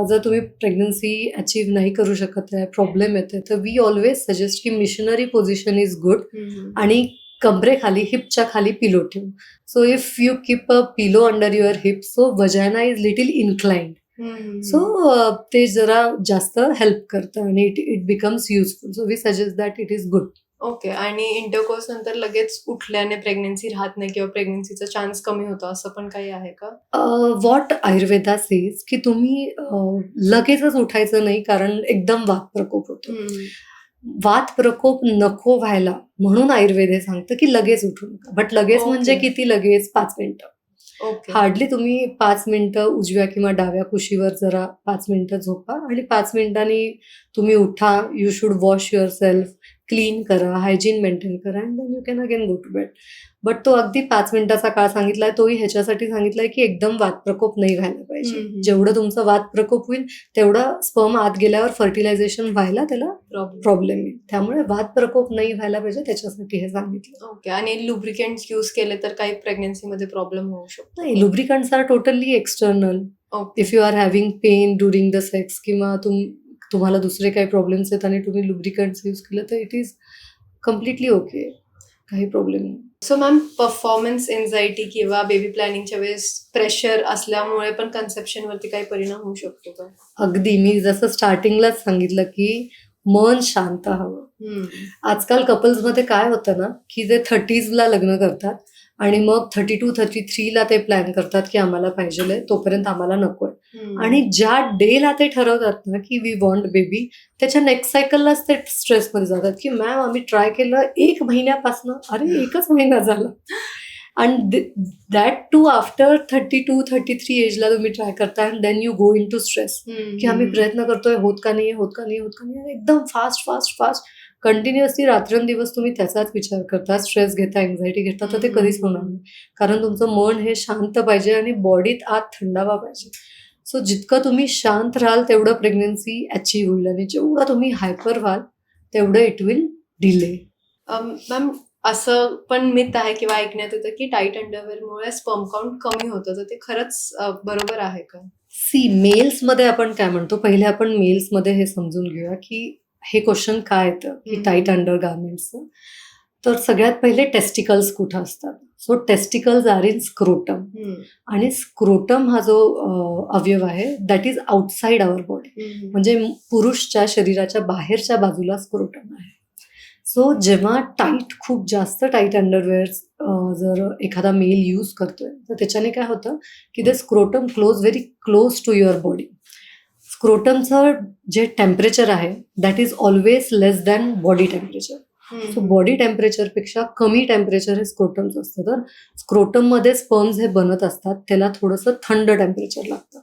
जर तुम्ही प्रेग्नन्सी अचीव्ह नाही करू शकत आहे, प्रॉब्लेम येते, तर वी ऑलवेज सजेस्ट की मिशनरी पोझिशन इज गुड. आणि कमरेखाली, हिपच्या खाली पिलो ठेवू. So if you keep a pillow under your hip, so vagina is little inclined. So ते जरा जास्त हेल्प करतं आणि it becomes useful. So we suggest that it is good. Okay. आणि इंटरकोर्स नंतर लगेच उठल्याने प्रेग्नन्सी राहत नाही किंवा प्रेग्नन्सीचा चान्स कमी होतो असं पण काही आहे का? व्हॉट आयुर्वेदा सेज की तुम्ही लगेचच उठायचं नाही कारण एकदम वात प्रकोप होतो. वात प्रकोप नको व्हायला म्हणून आयुर्वेद हे सांगतं की लगेच उठू नका. बट लगेच म्हणजे किती लगेच? 5 मिनिटं. हार्डली तुम्ही 5 मिनिटं उजव्या किंवा डाव्या कुशीवर जरा 5 मिनिटं झोपा आणि 5 मिनिटांनी तुम्ही उठा. You should wash your self, clean करा, हायजीन मेंटेन करा and then you can again go to bed. But तो अगदी 5 मिनिटाचा काळ सांगितलाय तोही ह्याच्यासाठी सांगितलाय की एकदम वात प्रकोप नाही व्हायला पाहिजे. जेवढं तुमचं वात प्रकोप होईल तेवढं स्पर्म आत गेल्यावर फर्टिलायझेशन व्हायला त्याला प्रॉब्लेम येईल. त्यामुळे वात प्रकोप नाही व्हायला पाहिजे त्याच्यासाठी हे सांगितलं. ओके. आणि लुब्रिकेंट्स यूज केले तर काही प्रेग्नन्सीमध्ये प्रॉब्लेम होऊ शकतो? नाही, lubricants are totally external. If you are having pain during the sex किंवा तुम्हाला दुसरे काही प्रॉब्लेम्स आहेत आणि तुम्ही लुब्रिकंट्स यूज केलं तर इट इज कम्प्लिटली ओके. काही प्रॉब्लेम नाही. सो मॅम, परफॉर्मन्स एन्झायटी किंवा बेबी प्लॅनिंगच्या वेळेस प्रेशर असल्यामुळे पण कन्सेप्शनवरती काही परिणाम होऊ शकतो का? अगदी मी जसं स्टार्टिंगलाच सांगितलं की मन शांत हवं. आजकाल कपल्समध्ये काय होतं ना, की ते 30sला लग्न करतात आणि मग 32-33ला ते प्लॅन करतात की आम्हाला पाहिजे, तोपर्यंत आम्हाला नकोय. आणि ज्या डेला ते ठरवतात ना की वी वॉन्ट बेबी, त्याच्या नेक्स्ट सायकललाच ते स्ट्रेसमध्ये जातात की मॅम आम्ही ट्राय केलं 1 महिन्यापासनं, अरे 1च महिना झाला. आणि दॅट टू आफ्टर 32-33 एजला तुम्ही ट्राय करता and then you go into stress की आम्ही प्रयत्न करतोय, होत का नाही, होत का नाही, होत का नाही. आणि एकदम फास्ट फास्ट फास्ट कंटिन्युअसली रात्रंदिवस तुम्ही त्याचाच विचार करता, स्ट्रेस घेता, एन्झायटी घेता, तर ते कधीच होणार नाही. कारण तुमचं मन हे शांत पाहिजे आणि बॉडीत आत थंडावा पाहिजे. सो जितकं तुम्ही शांत राहाल तेवढं प्रेग्नन्सी अचीव्ह होईल आणि जेवढं तुम्ही हायपर व्हाल तेवढं इट विल डिले. मॅम, असं पण मिथ आहे किंवा ऐकण्यात येतं की टाईट अंडरवेअरमुळे स्पर्म काउंट कमी होतं, तर ते खरंच बरोबर आहे का? सी, मेल्समध्ये आपण काय म्हणतो, पहिले आपण मेल्समध्ये हे समजून घेऊया की हे क्वेश्चन काय येतं की टाईट अंडर गार्मेंट्सचं. तर सगळ्यात पहिले टेस्टिकल्स कुठं असतात. So testicles are in scrotum. आणि स्क्रोटम हा जो अवयव आहे that is outside our body. म्हणजे पुरुषच्या शरीराच्या बाहेरच्या बाजूला स्क्रोटम आहे. सो जेव्हा खूप जास्त टाईट अंडरवेअर जर एखादा मेल यूज करतोय तर त्याच्याने काय होतं की the scrotum very close to your body. स्क्रोटमचं जे टेम्परेचर आहे that is always less than body temperature. So body टेम्परेचरपेक्षा कमी टेम्परेचर हे स्क्रोटमचं असतं. तर स्क्रोटममध्ये स्पर्म्स हे बनत असतात, त्याला थोडंसं थंड टेम्परेचर लागतं.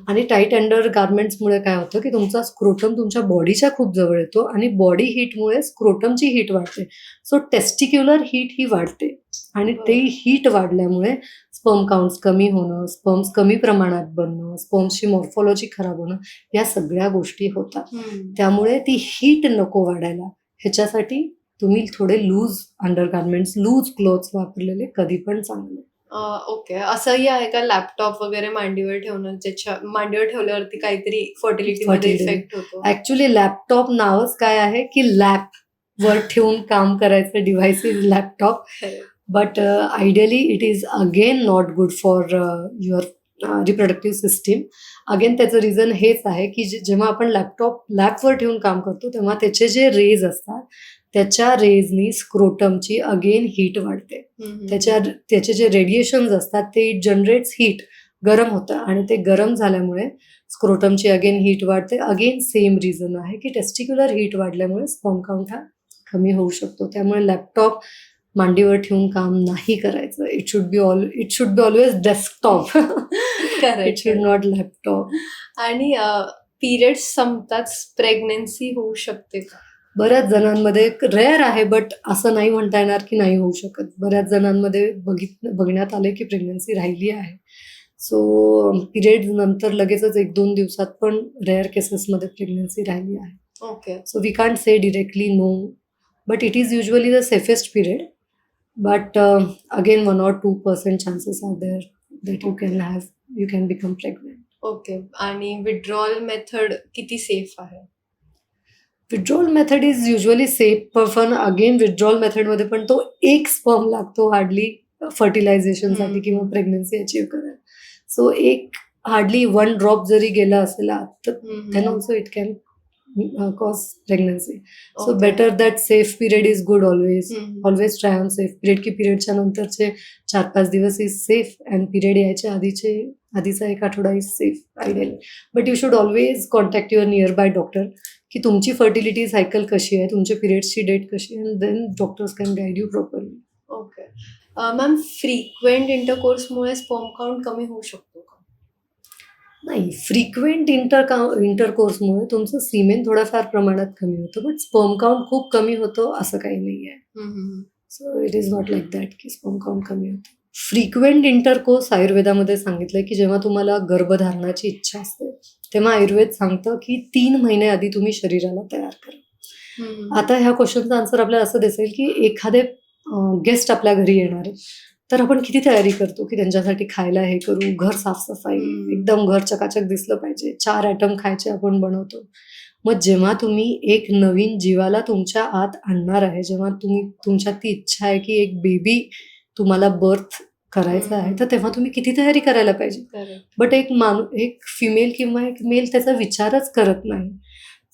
आणि टाईट अंडर गार्मेंट्समुळे काय होतं की तुमचा स्क्रोटम तुमच्या बॉडीच्या खूप जवळ येतो आणि बॉडी हीटमुळे स्क्रोटमची हीट वाढते. सो टेस्टिक्युलर हीट ही वाढते आणि ते हीट वाढल्यामुळे स्पर्म काउंट्स कमी होणं, स्पर्म्स कमी प्रमाणात बनणं, स्पर्म्सची मॉर्फॉलॉजी खराब होणं, या सगळ्या गोष्टी होतात. त्यामुळे ती हीट नको वाढायला ह्याच्यासाठी तुम्ही थोडे लूज अंडरगार्मेंट्स, लूज क्लोथ्स वापरलेले कधी पण चांगले. ओके. असंही आहे का लॅपटॉप वगैरे मांडीवर ठेवणं, ज्याच्या मांडीवर ठेवल्यावरती काहीतरी फर्टिलिटीमध्ये इफेक्ट होतो? ऍक्च्युली लॅपटॉप नावच काय आहे की लॅप वर ठेवून काम करायचं device is laptop. But ideally it is again not good for your reproductive system. Again त्याचं रिझन हेच आहे की जेव्हा आपण लॅपवर ठेवून काम करतो तेव्हा त्याचे जे रेज असतात त्याच्या रेजनी स्क्रोटमची अगेन हीट वाढते. त्याचे जे रेडिएशन्स असतात ते इट जनरेट्स हीट, गरम होतं आणि ते गरम झाल्यामुळे स्क्रोटमची अगेन हीट वाढते. अगेन सेम रिझन आहे की टेस्टिक्युलर हीट वाढल्यामुळे स्पर्म काउंट हा कमी होऊ शकतो. त्यामुळे लॅपटॉप मांडीवर ठेवून काम नाही करायचं. It should be always desktop. It should not laptop. आणि पिरियड्स संपताच प्रेग्नन्सी होऊ शकते का? बऱ्याच जणांमध्ये रेअर आहे, बट असं नाही म्हणता येणार की नाही होऊ शकत. बऱ्याच जणांमध्ये बघण्यात आले की प्रेग्नन्सी राहिली आहे. सो पिरियड्स नंतर लगेचच 1-2 दिवसात पण रेअर केसेसमध्ये प्रेग्नन्सी राहिली आहे. Okay. So we can't say directly no, but it is usually the safest period. But again 1 or 2% chances are there that you can become pregnant. Okay. आणि विड्रॉल मेथड किती safe आहे? Withdrawal method is usually safe, पण again withdrawal मेथडमध्ये पण तो एक sperm लागतो hardly फर्टिलायझेशनसाठी किंवा प्रेग्नन्सी अचीव्ह करायला. सो एक हार्डली 1 ड्रॉप जरी गेला असेल तर then also it can cause pregnancy. So better that safe period is good. Always try on safe period, की पिरियडच्या नंतरचे 4-5 दिवस इज सेफ अँड पिरियड यायच्या आधीचा 1 आठवडा is safe ideally. But you should always contact your near by doctor की तुमची fertility cycle कशी आहे, तुमच्या पिरियड्सची डेट कशी आहे, then doctors can guide you properly. Okay. Ma'am, frequent इंटरकोर्समुळे स्पर्म काउंट कमी होऊ शकतो का? नाही, फ्रिक्वेंट इंटरकोर्समुळे तुमचं सीमेन थोड्याफार प्रमाणात कमी होतं, बट स्पर्म काउंट खूप कमी होतं असं काही नाही आहे. So it is not like that की स्पर्म काउंट कमी होतं. फ्रिक्वेंट इंटरकोर्स आयुर्वेदामध्ये सांगितलंय की जेव्हा तुम्हाला गर्भधारणाची इच्छा असते तेव्हा आयुर्वेद सांगतं की 3 महिने आधी तुम्ही शरीराला तयार करा. आता ह्या क्वेश्चनचा आन्सर आपल्याला असं दिसेल की एखादे गेस्ट आपल्या घरी येणार आहे तर आपण किती तयारी करतो की त्यांच्यासाठी खायला हे करू, घर साफसफाई, एकदम घर चकाचक दिसलं पाहिजे, 4 आयटम खायचे आपण बनवतो. मग जेव्हा तुम्ही एक नवीन जीवाला तुमच्या आत आणणार आहे, जेव्हा तुमच्यात ती इच्छा आहे की एक बेबी तुम्हाला बर्थ करायचं आहे तर तेव्हा तुम्ही किती तयारी करायला पाहिजे. करेक्ट. बट एक फिमेल किंवा एक मेल त्याचा विचारच करत नाही.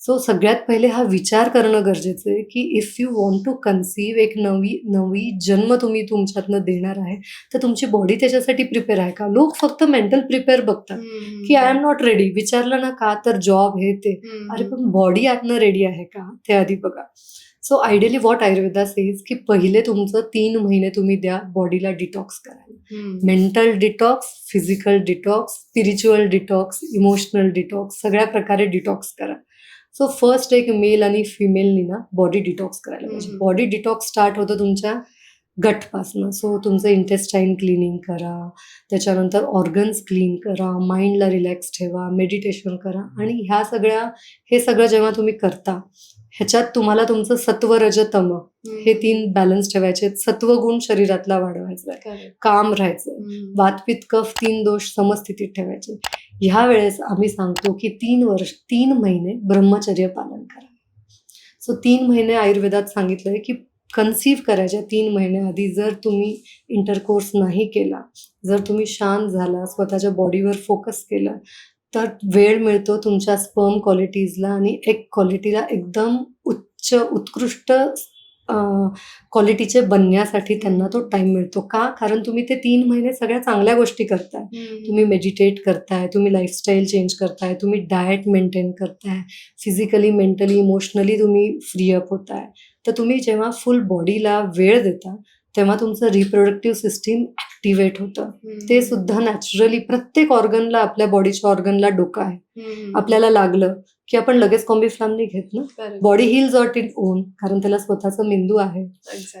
सो सगळ्यात पहिले हा विचार करणं गरजेचं आहे की if you want to conceive एक नवी जन्म तुम्ही तुमच्यातनं देणार आहे तर तुमची बॉडी त्याच्यासाठी प्रिपेअर आहे का. लोक फक्त मेंटल प्रिपेअर बघतात की आय एम नॉट रेडी. विचारलं ना का तर जॉब हे ते. अरे पण बॉडी आतनं रेडी आहे का ते आधी बघा. So ideally what Ayurveda says की पहिले तुमचं 3 महिने तुम्ही द्या बॉडीला डिटॉक्स करायला. Mental detox, physical detox, spiritual detox, emotional detox, सगळ्या प्रकारे डिटॉक्स करा. सो फर्स्ट एक मेल आणि फिमेलनी ना बॉडी डिटॉक्स करायला पाहिजे. बॉडी डिटॉक्स स्टार्ट होतं तुमच्या गटपासनं. सो तुमचं इंटेस्टाईन क्लिनिंग करा, त्याच्यानंतर ऑर्गन्स क्लीन करा, माइंडला रिलॅक्स ठेवा, मेडिटेशन करा. आणि हे सगळं जेव्हा तुम्ही करता ह्याच्यात तुम्हाला तुमचं सत्व रज तम हे 3 बॅलन्स ठेवायचे. सत्व गुण शरीरातला वाढवायचा आहे, काम राहायचंय, वातपित्त कफ 3 दोष समस्थितीत ठेवायचे. ह्या वेळेस आम्ही सांगतो की 3 महिने ब्रह्मचर्य पालन करा. सो 3 महिने आयुर्वेदात सांगितलंय की कन्सीव्ह करायच्या 3 महिन्याआधी जर तुम्ही इंटरकोर्स नाही केला, जर तुम्ही शांत झाला, स्वतःच्या बॉडीवर फोकस केला तर वेळ मिळतो तुमच्या स्पर्म क्वालिटीजला आणि एग क्वालिटीला एकदम उत्कृष्ट क्वालिटीचे बनण्यासाठी त्यांना तो टाइम मिळतो. का? कारण तुम्ही ते 3 महिने सगळ्या चांगल्या गोष्टी करताय. तुम्ही मेडिटेट करताय, तुम्ही लाईफस्टाईल चेंज करताय, तुम्ही डाएट मेंटेन करताय, फिजिकली, मेंटली, इमोशनली तुम्ही फ्री अप होताय. तर तुम्ही जेव्हा फुल बॉडीला वेळ देता तेव्हा तुमचं रिप्रोडक्टिव्ह सिस्टीम ॲक्टिव्हेट होतं. ते सुद्धा नॅचरली प्रत्येक ऑर्गनला, आपल्या बॉडीच्या ऑर्गनला डोकं आहे. आपल्याला लागलं की आपण लगेच कॉम्बिफ्लाम नाही घेत ना. बॉडी हिल्स ऑट इट ओन, कारण त्याला स्वतःचा मेंदू आहे.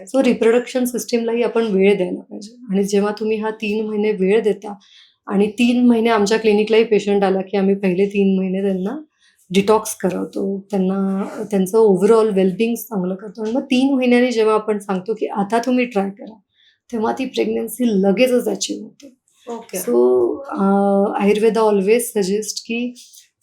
सो रिप्रोडक्शन सिस्टीमलाही आपण वेळ द्यायला पाहिजे. आणि जेव्हा तुम्ही हा 3 महिने वेळ देता, आणि 3 महिने आमच्या क्लिनिकलाही पेशंट आला की आम्ही पहिले 3 महिने त्यांना डिटॉक्स करवतो, त्यांचं ओव्हरऑल वेलबिंग चांगलं करतो. आणि मग 3 महिन्यांनी जेव्हा आपण सांगतो की आता तुम्ही ट्राय करा, तेव्हा ती प्रेग्नन्सी लगेचच अचीव्ह होते. Okay. So Ayurveda always suggest की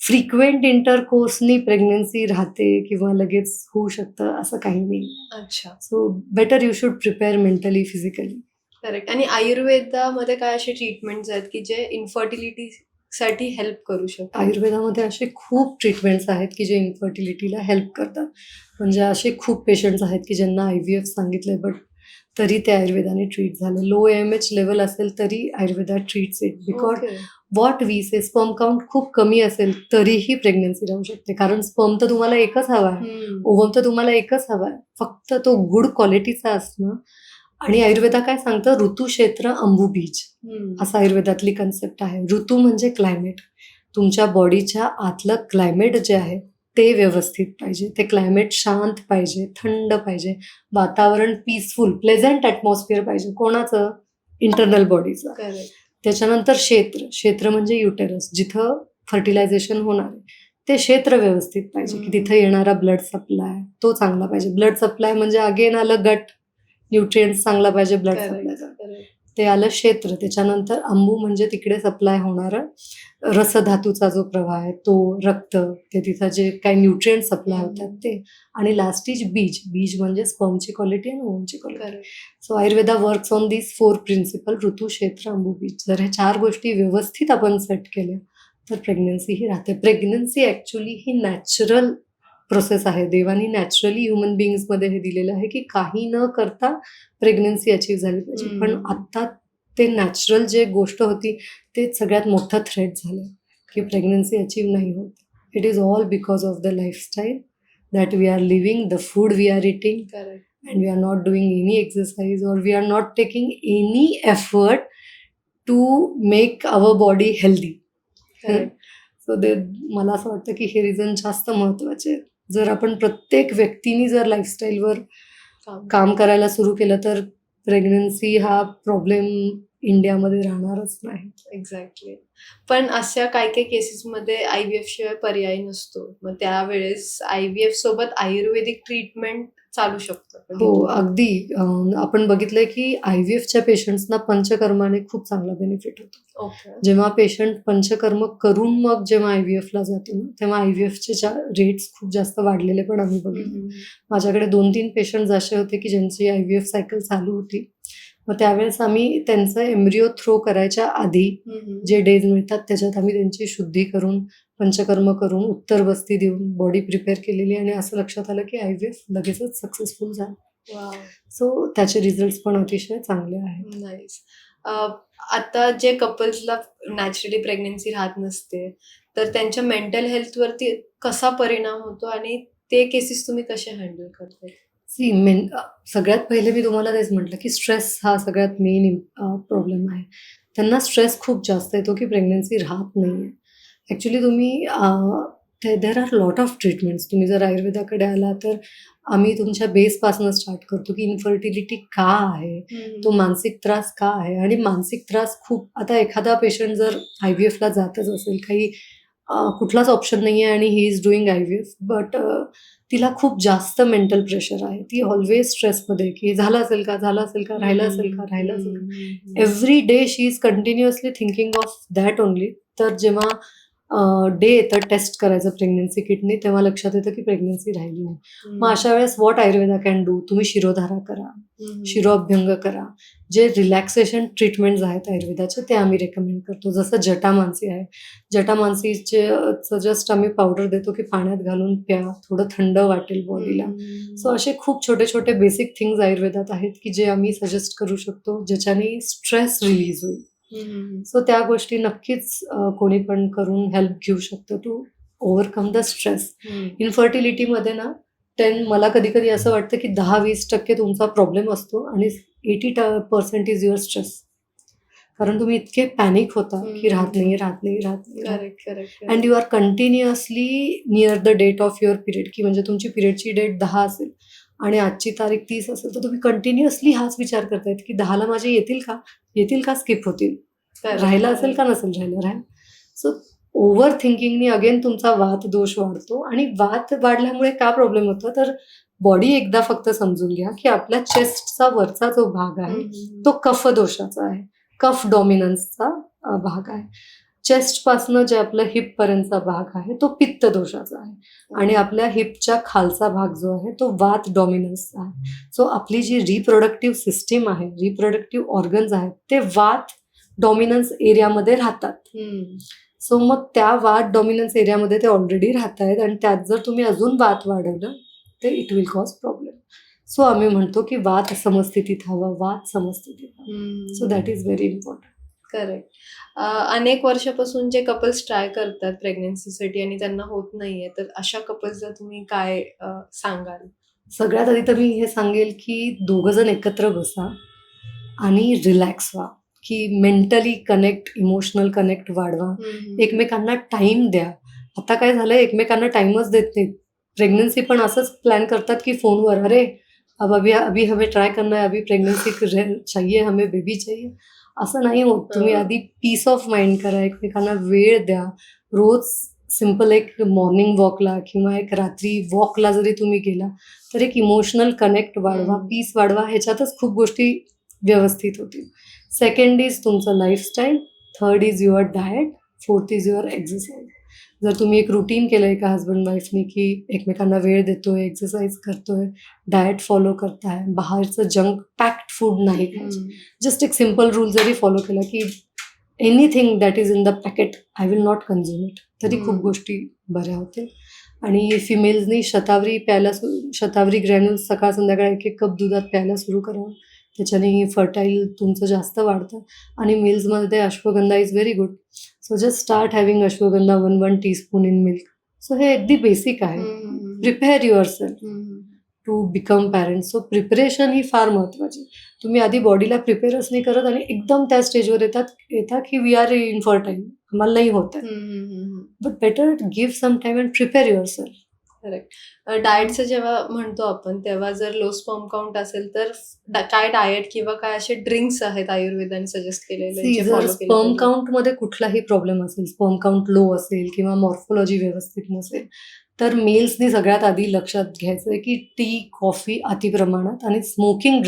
फ्रिक्वेंट इंटरकोर्सनी प्रेग्नन्सी राहते किंवा लगेच होऊ शकतं असं काही नाही. अच्छा. So better you should prepare mentally, physically. Correct. आणि आयुर्वेदामध्ये काय असे ट्रीटमेंट्स आहेत की जे इन्फर्टिलिटी साठी हेल्प करू शकतात? आयुर्वेदामध्ये असे खूप ट्रीटमेंट्स आहेत की जे इन्फर्टिलिटीला हेल्प करतात. म्हणजे असे खूप पेशंट्स आहेत की ज्यांना IVF सांगितलंय बट तरी ते आयुर्वेदाने ट्रीट झाले. लो AMH लेवल असेल तरी Ayurveda treats it. Because what we say, sperm count खूप कमी असेल तरीही प्रेग्नन्सी राहू शकते. कारण स्पर्म तर तुम्हाला एकच हवा आहे, ओव्हम तर तुम्हाला एकच हवा आहे, फक्त तो गुड क्वालिटीचा असणं. आणि आयुर्वेदा काय सांगतं, ऋतुक्षेत्र अंबुबीज असं आयुर्वेदातली कन्सेप्ट आहे. ऋतू म्हणजे क्लायमेट. तुमच्या बॉडीच्या आतलं क्लायमेट जे आहे ते व्यवस्थित पाहिजे. ते क्लायमेट शांत पाहिजे, थंड पाहिजे, वातावरण पीसफुल, प्लेझंट ॲटमॉस्फिअर पाहिजे. कोणाचं? इंटरनल बॉडीचं. त्याच्यानंतर क्षेत्र म्हणजे युटेरस, जिथं फर्टिलायझेशन होणार आहे ते क्षेत्र व्यवस्थित पाहिजे. की तिथं येणारा ब्लड सप्लाय तो चांगला पाहिजे. ब्लड सप्लाय म्हणजे अगेन आलं गट, न्यूट्रिएंट्स चांगला पाहिजे ब्लड सप्लायचा, ते आलं क्षेत्र. त्याच्यानंतर अंबू म्हणजे तिकडे सप्लाय होणारं रसधातूचा जो प्रवाह आहे तो, रक्त, ते तिथं जे काही न्यूट्रिएंट सप्लाय होतात ते. आणि लास्ट इज बीज म्हणजे स्पर्मची क्वालिटी आणि ओव्हमची quality. So Ayurveda works on this 4 principle, ऋतू, क्षेत्र, अंबू, बीज. जर ह्या 4 गोष्टी व्यवस्थित आपण सेट केल्या तर प्रेग्नन्सी ही राहते. प्रेग्नन्सी ॲक्च्युली ही नॅचरल प्रोसेस आहे. देवानी नॅचरली ह्युमन बिईंग्समध्ये हे दिलेलं आहे की काही न करता प्रेग्नन्सी अचीव्ह झाली पाहिजे. पण आत्ता ते नॅचरल जे गोष्ट होती ते सगळ्यात मोठं थ्रेट झालं की प्रेग्नन्सी अचीव्ह नाही होत. It is all because of the lifestyle that we are living, the food we are eating, and we are not doing any exercise or we are not taking any effort to make our body healthy. So मला असं वाटतं की हे reason जास्त महत्त्वाचे आहेत. जर आपण प्रत्येक व्यक्तीने जर लाईफस्टाईलवर काम करायला सुरू केलं तर प्रेग्नन्सी हा प्रॉब्लेम इंडियामध्ये राहणारच नाही. एक्झॅक्टली. पण अशा काही केसेसमध्ये IVF शिवाय पर्याय नसतो, मग त्यावेळेस IVF सोबत आयुर्वेदिक ट्रीटमेंट चालू शकतं? हो, अगदी. आपण बघितलंय की IVFच्या पेशंट्सना पंचकर्माने खूप चांगला बेनिफिट होतो. जेव्हा पेशंट पंचकर्म करून मग जेव्हा IVFला जातो ना तेव्हा IVFचे रेट्स खूप जास्त वाढलेले पण आम्ही बघितले. माझ्याकडे 2-3 पेशंट्स असे होते की ज्यांची IVF सायकल चालू होती मग त्यावेळेस आम्ही त्यांचं एम्ब्रिओ थ्रो करायच्या आधी जे डेज मिळतात त्याच्यात आम्ही त्यांची शुद्धी करून पंचकर्म करून उत्तर बस्ती देऊन बॉडी प्रिपेअर केलेली आणि असं लक्षात आलं की IVF लगेचच सक्सेसफुल झालं. सो त्याचे रिझल्ट पण अतिशय चांगले आहेत. नाईस. आता जे कपल्सला नॅचरली प्रेग्नन्सी राहत नसते तर त्यांच्या मेंटल हेल्थवरती कसा परिणाम होतो आणि ते केसेस तुम्ही कसे हँडल करता? सगळ्यात पहिले मी तुम्हाला तेच म्हटलं की स्ट्रेस हा सगळ्यात मेन प्रॉब्लेम आहे. त्यांना स्ट्रेस खूप जास्त येतो की प्रेग्नन्सी राहत नाही आहे. ॲक्च्युली तुम्ही there are lot of treatments. तुम्ही जर आयुर्वेदाकडे आला तर आम्ही तुमच्या बेसपासून स्टार्ट करतो की इन्फर्टिलिटी का आहे, तो मानसिक त्रास का आहे. आणि मानसिक त्रास खूप, आता एखादा पेशंट जर IVFला जातच असेल, काही कुठलाच ऑप्शन नाही आहे आणि he is doing IVF, but तिला खूप जास्त मेंटल प्रेशर आहे. ती ऑलवेज स्ट्रेसमध्ये की झालं असेल का, झालं असेल का, राहिलं असेल का, राहिलं असेल का. Every day she is continuously thinking of that only. तर जेव्हा डे येतं टेस्ट करायचं प्रेग्नन्सी किटनी, तेव्हा लक्षात येतं की प्रेग्नन्सी राहिली नाही. मग अशा वेळेस व्हॉट आयुर्वेदा कॅन डू, तुम्ही शिरोधारा करा, शिरोअभ्यंग करा. जे रिलॅक्सेशन ट्रीटमेंट्स आहेत आयुर्वेदाचे ते आम्ही रेकमेंड करतो. जसं जटामांसी आहे, जटामांसीचे जस्ट आम्ही पावडर देतो की पाण्यात घालून प्या, थोडं थंड वाटेल बॉडीला. सो असे खूप छोटे छोटे बेसिक थिंग्स आयुर्वेदात आहेत की जे आम्ही सजेस्ट करू शकतो ज्याच्याने स्ट्रेस रिलीज होईल. सो त्या गोष्टी नक्कीच कोणी पण करून हेल्प घेऊ शकतो टू ओव्हरकम द स्ट्रेस. इन्फर्टिलिटीमध्ये ना मला कधी कधी असं वाटतं की 10-20% तुमचा प्रॉब्लेम असतो आणि 80% इज युअर स्ट्रेस. कारण तुम्ही इतके पॅनिक होता की राहत नाही and you are continuously near the date of your period, की म्हणजे तुमची पिरियडची डेट 10 असेल आणि आजची तारीख 30 असेल तर तुम्ही कंटिन्युअसली हाच विचार करतायत की 10ला माझे येतील का स्किप होतील, राहिला असेल का नसेल राहिलं. सो ओव्हर थिंकिंगनी अगेन तुमचा वात दोष वाढतो आणि वात वाढल्यामुळे का प्रॉब्लेम होतो तर बॉडी एकदा फक्त समजून घ्या की आपल्या चेस्टचा वरचा जो भाग आहे तो कफ दोषाचा आहे, कफ डॉमिनन्सचा भाग आहे. चेस्ट पासनं जे आपलं हिप पर्यंतचा भाग आहे तो पित्त दोषाचा आहे आणि आपल्या हिपच्या खालचा भाग जो आहे तो वात डॉमिनन्सचा आहे. सो आपली जी रिप्रोडक्टिव्ह सिस्टीम आहे, रिप्रोडक्टिव्ह ऑर्गन्स आहेत ते वात डॉमिनन्स एरियामध्ये राहतात. सो मग त्या वात डॉमिनन्स एरियामध्ये ते ऑलरेडी राहत आहेत आणि त्यात जर तुम्ही अजून वात वाढवलं तर it will cause problem. So आम्ही म्हणतो की वात समस्थितीत हवं, वात समस्थितीत हवं. So that is very important. Correct. अनेक वर्षापासून जे कपल्स ट्राय करतात प्रेग्नन्सीसाठी आणि त्यांना होत नाहीये, तर अशा कपल्सला तुम्ही काय सांगाल? सगळ्यात आधी तर मी हे सांगेल की दोघं जण एकत्र बसा आणि रिलॅक्स व्हा, की मेंटली कनेक्ट, इमोशनल कनेक्ट वाढवा, एकमेकांना टाइम द्या. आता काय झालंय, एकमेकांना टाइमच देत नाहीत. प्रेग्नन्सी पण असंच प्लॅन करतात की फोनवर, अरे अब अभी हमें ट्राय करना है, अभी प्रेग्नेंसी चाहिए, हमें बेबी चाहिए. असं नाही होत. तुम्ही आधी पीस ऑफ माइंड करा, एकमेकांना वेळ द्या. रोज सिम्पल एक मॉर्निंग वॉकला किंवा एक रात्री वॉकला जरी तुम्ही गेला तर एक इमोशनल कनेक्ट वाढवा, पीस वाढवा. ह्याच्यातच खूप गोष्टी व्यवस्थित होतील. सेकंड इज तुमचं lifestyle, third is your diet, fourth is your exercise. जर तुम्ही एक रुटीन केलं एका हजबंड वाईफने की एकमेकांना वेळ देतोय, एक्सरसाइज करतोय, डाएट फॉलो करताय, बाहेरचं जंक पॅक्ड फूड नाही खायचं, जस्ट एक सिम्पल रूल जरी फॉलो केला की anything that is in the packet I will not consume it, तरी खूप गोष्टी बऱ्या होतील. आणि फिमेल्सनी शतावरी ग्रॅन्युल्स सकाळ संध्याकाळ 1-1 कप दुधात प्यायला सुरू करावं. त्याच्याने फर्टाईल तुमचं जास्त वाढतं. आणि मिल्समध्ये ashwagandha is very good. So just start having ashwagandha 1 teaspoon in milk. So हे अगदी बेसिक आहे. Prepare yourself to become parents. So preparation ही फार महत्त्वाची. तुम्ही आधी बॉडीला प्रिपेअरच नाही करत आणि एकदम त्या स्टेजवर येता की वी आर इनफर्टाईल, आम्हाला नाही होत आहे. But better give some time and prepare yourself. Correct. डाएटचं जेव्हा म्हणतो आपण तेव्हा जर लो स्पर्म काउंट असेल तर काय डाएट किंवा काय असे ड्रिंक्स आहेत आयुर्वेदाने सजेस्ट केलेले? जर स्पर्म काउंट मध्ये कुठलाही प्रॉब्लेम असेल, स्पर्म काउंट लो असेल किंवा मॉर्फोलॉजी व्यवस्थित नसेल तर मेल्सनी सगळ्यात आधी लक्षात घ्यायचं आहे की टी, कॉफी अतिप्रमाणात आणि स्मोकिंग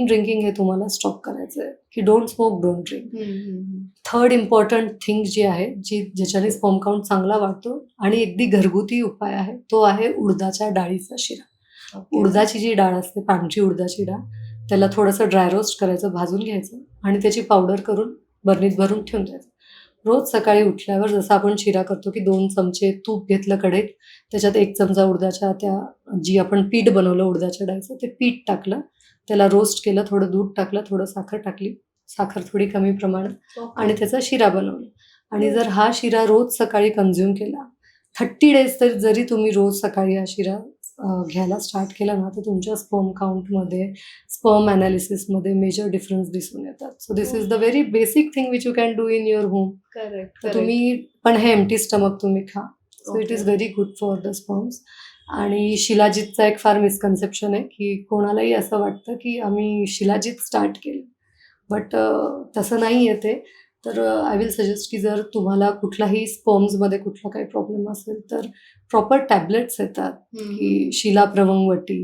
ड्रिंकिंग हे तुम्हाला स्टॉप करायचं आहे की don't smoke, don't drink. Third important thing जी आहे ज्याच्याने स्पर्म काउंट चांगला वाढतो आणि अगदी घरगुती उपाय आहे तो आहे उडदाच्या डाळीचा शिरा. उडदाची जी डाळ असते, पांढरी उडदाची डाळ, त्याला थोडंसं ड्राय रोस्ट करायचं, भाजून घ्यायचं आणि त्याची पावडर करून बर्नीत भरून ठेवून द्यायचं. रोज सकाळी उठल्यावर जसं आपण शिरा करतो की 2 चमचे तूप घेतलं कढईत, त्याच्यात 1 चमचा उडदाच्या जी आपण पीठ बनवलं उडदाच्या डाळीचं ते पीठ टाकलं, त्याला रोस्ट केलं, थोडं दूध टाकलं, थोडं साखर टाकली, साखर थोडी कमी प्रमाणात आणि त्याचा शिरा बनवला. आणि जर हा शिरा रोज सकाळी कन्झ्युम केला 30 डेज तर जरी तुम्ही रोज सकाळी हा शिरा घ्यायला स्टार्ट केला ना, तर तुमच्या स्पर्म काउंटमध्ये, स्पर्म अनालिसिसमध्ये मेजर डिफरन्स दिसून येतात. So this is the very basic thing which you can do in your home. तर तुम्ही पण हे एम्प्टी स्टमक तुम्ही खा. So it is very good for the sperms. आणि शिलाजीतचा एक फार मिसकन्सेप्शन आहे की कोणालाही असं वाटतं की आम्ही शिलाजीत स्टार्ट केलं, बट तसं नाही येते. तर आय विल सजेस्ट की जर तुम्हाला कुठलाही स्पर्म्समध्ये कुठला काही प्रॉब्लेम असेल तर प्रॉपर टॅबलेट्स येतात की शिला प्रवंगवटी.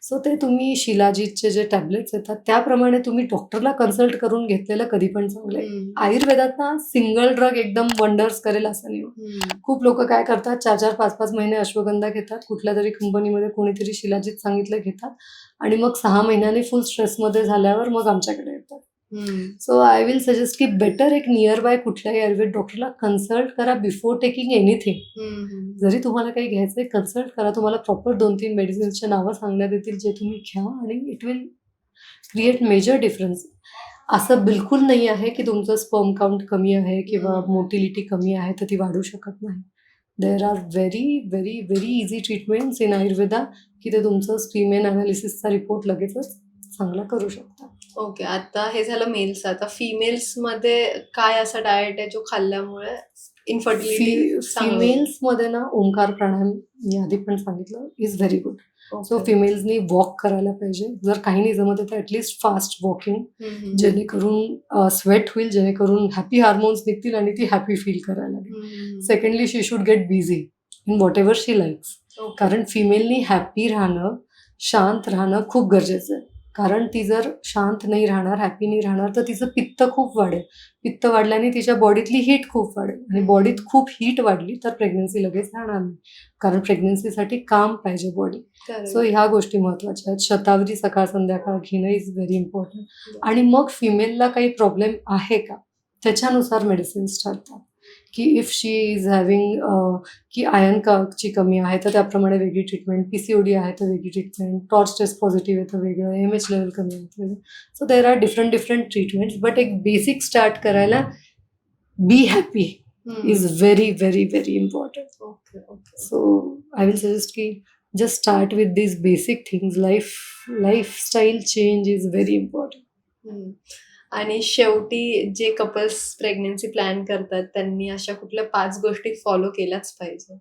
सो ते तुम्ही शिलाजीतचे जे टॅबलेट्स येतात त्याप्रमाणे तुम्ही डॉक्टरला कन्सल्ट करून घेतलेलं कधी पण चांगलं आहे. आयुर्वेदात ना सिंगल ड्रग एकदम वंडर्स करेल असं नाही. खूप लोक काय करतात 4-4, 5-5 महिने अश्वगंधा घेतात, कुठल्या तरी कंपनीमध्ये कोणीतरी शिलाजीत सांगितलं घेतात आणि मग 6 महिन्यांनी फुल स्ट्रेसमध्ये झाल्यावर मग आमच्याकडे येतात. सो आय विल सजेस्ट की बेटर एक नियर बाय कुठल्याही आयुर्वेद डॉक्टरला कन्सल्ट करा बिफोर टेकिंग एनिथिंग. जरी तुम्हाला काही घ्यायचंय कन्सल्ट करा, तुम्हाला प्रॉपर 2-3 मेडिसिन्सच्या नावं सांगण्यात येतील जे तुम्ही घ्या आणि it will create major difference. असं बिलकुल नाही आहे की तुमचं स्पर्म काउंट कमी आहे किंवा मोटिलिटी कमी आहे तर ती वाढू शकत नाही. There are very very very easy treatments in Ayurveda की ते तुमचं स्पीमेन अनालिसिसचा रिपोर्ट लगेचच चांगला करू शकता. ओके, आता हे झालं मेल्स. आता फिमेल्स मध्ये काय असा डाएट आहे जो खाल्ल्यामुळे इन्फर्टिलिटी फिमेल्समध्ये ना ओंकार प्राणायाम मी आधी पण सांगितलं इज व्हेरी गुड. सो फिमेल्सनी वॉक करायला पाहिजे. जर काही नाही जमत तर ॲटलिस्ट फास्ट वॉकिंग, जेणेकरून स्वेट होईल, जेणेकरून हॅपी हार्मोन्स निघतील आणि ती हॅपी फील करायला लागेल. Secondly she should get busy in what ever she likes. कारण फिमेलनी हॅपी राहणं, शांत राहणं खूप गरजेचं आहे. कारण ती जर शांत नाही राहणार, हॅपी नाही राहणार तर तिचं पित्त खूप वाढेल. पित्त वाढल्याने तिच्या बॉडीतली हीट खूप वाढेल आणि बॉडीत खूप हीट वाढली तर प्रेग्नन्सी लगेच राहणार नाही. कारण प्रेग्नन्सीसाठी काम पाहिजे बॉडी. सो ह्या गोष्टी महत्त्वाच्या आहेत. शतावरी सकाळ संध्याकाळ घेणं इज व्हेरी इम्पॉर्टंट. आणि मग फिमेलला काही प्रॉब्लेम आहे का त्याच्यानुसार मेडिसिन्स ठरतात की इफ शी इज हॅव्हिंग की आयर्नची कमी आहे तर त्याप्रमाणे वेगळी ट्रीटमेंट, PCOD आहे तर वेगळी ट्रीटमेंट, टॉर्च टेस्ट पॉझिटिव्ह आहे तर वेगळं, MH लेवल कमी आहे तर वेगळं. So there are different treatments. But एक बेसिक स्टार्ट करायला be happy is very very very important. So I will suggest की just start with this basic things. Lifestyle change is very important. आणि शेवटी जे कपल्स प्रेग्नन्सी प्लॅन करतात त्यांनी अशा कुठल्या 5 गोष्टी फॉलो केल्याच पाहिजे?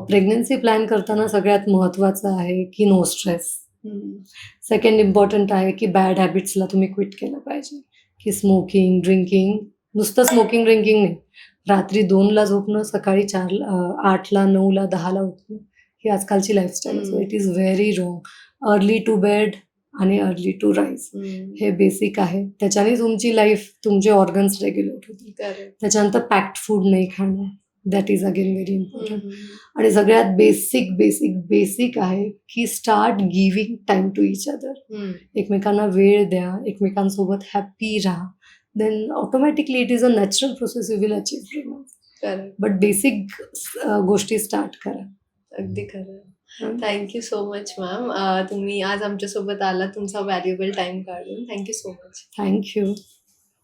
प्रेग्नन्सी प्लॅन करताना सगळ्यात महत्त्वाचं आहे की नो स्ट्रेस. सेकंड इम्पॉर्टंट आहे की बॅड हॅबिट्सला तुम्ही क्विट केलं पाहिजे. की स्मोकिंग, ड्रिंकिंग, नुसतं स्मोकिंग ड्रिंकिंग नाही, रात्री 2ला झोपणं, सकाळी 8ला 9ला 10ला उठणं ही आजकालची lifestyle. So it is very wrong. Early to bed आणि अर्ली टू राईज हे बेसिक आहे. त्याच्याने तुमची लाईफ, तुमचे ऑर्गन्स रेग्युलेट होतील. त्याच्यानंतर पॅक्ड फूड नाही खाणं, that is again very important. आणि सगळ्यात बेसिक आहे की start giving time to each other. एकमेकांना वेळ द्या, एकमेकांसोबत हॅपी राहा. Then automatically it is a natural process you will achieve. But basic गोष्टी स्टार्ट करा. अगदी खरं. Thank you so much ma'am. तुम्ही आज आमच्यासोबत आला, तुमचा व्हॅल्युएबल टाइम काढून. Thank you so much. थँक्यू.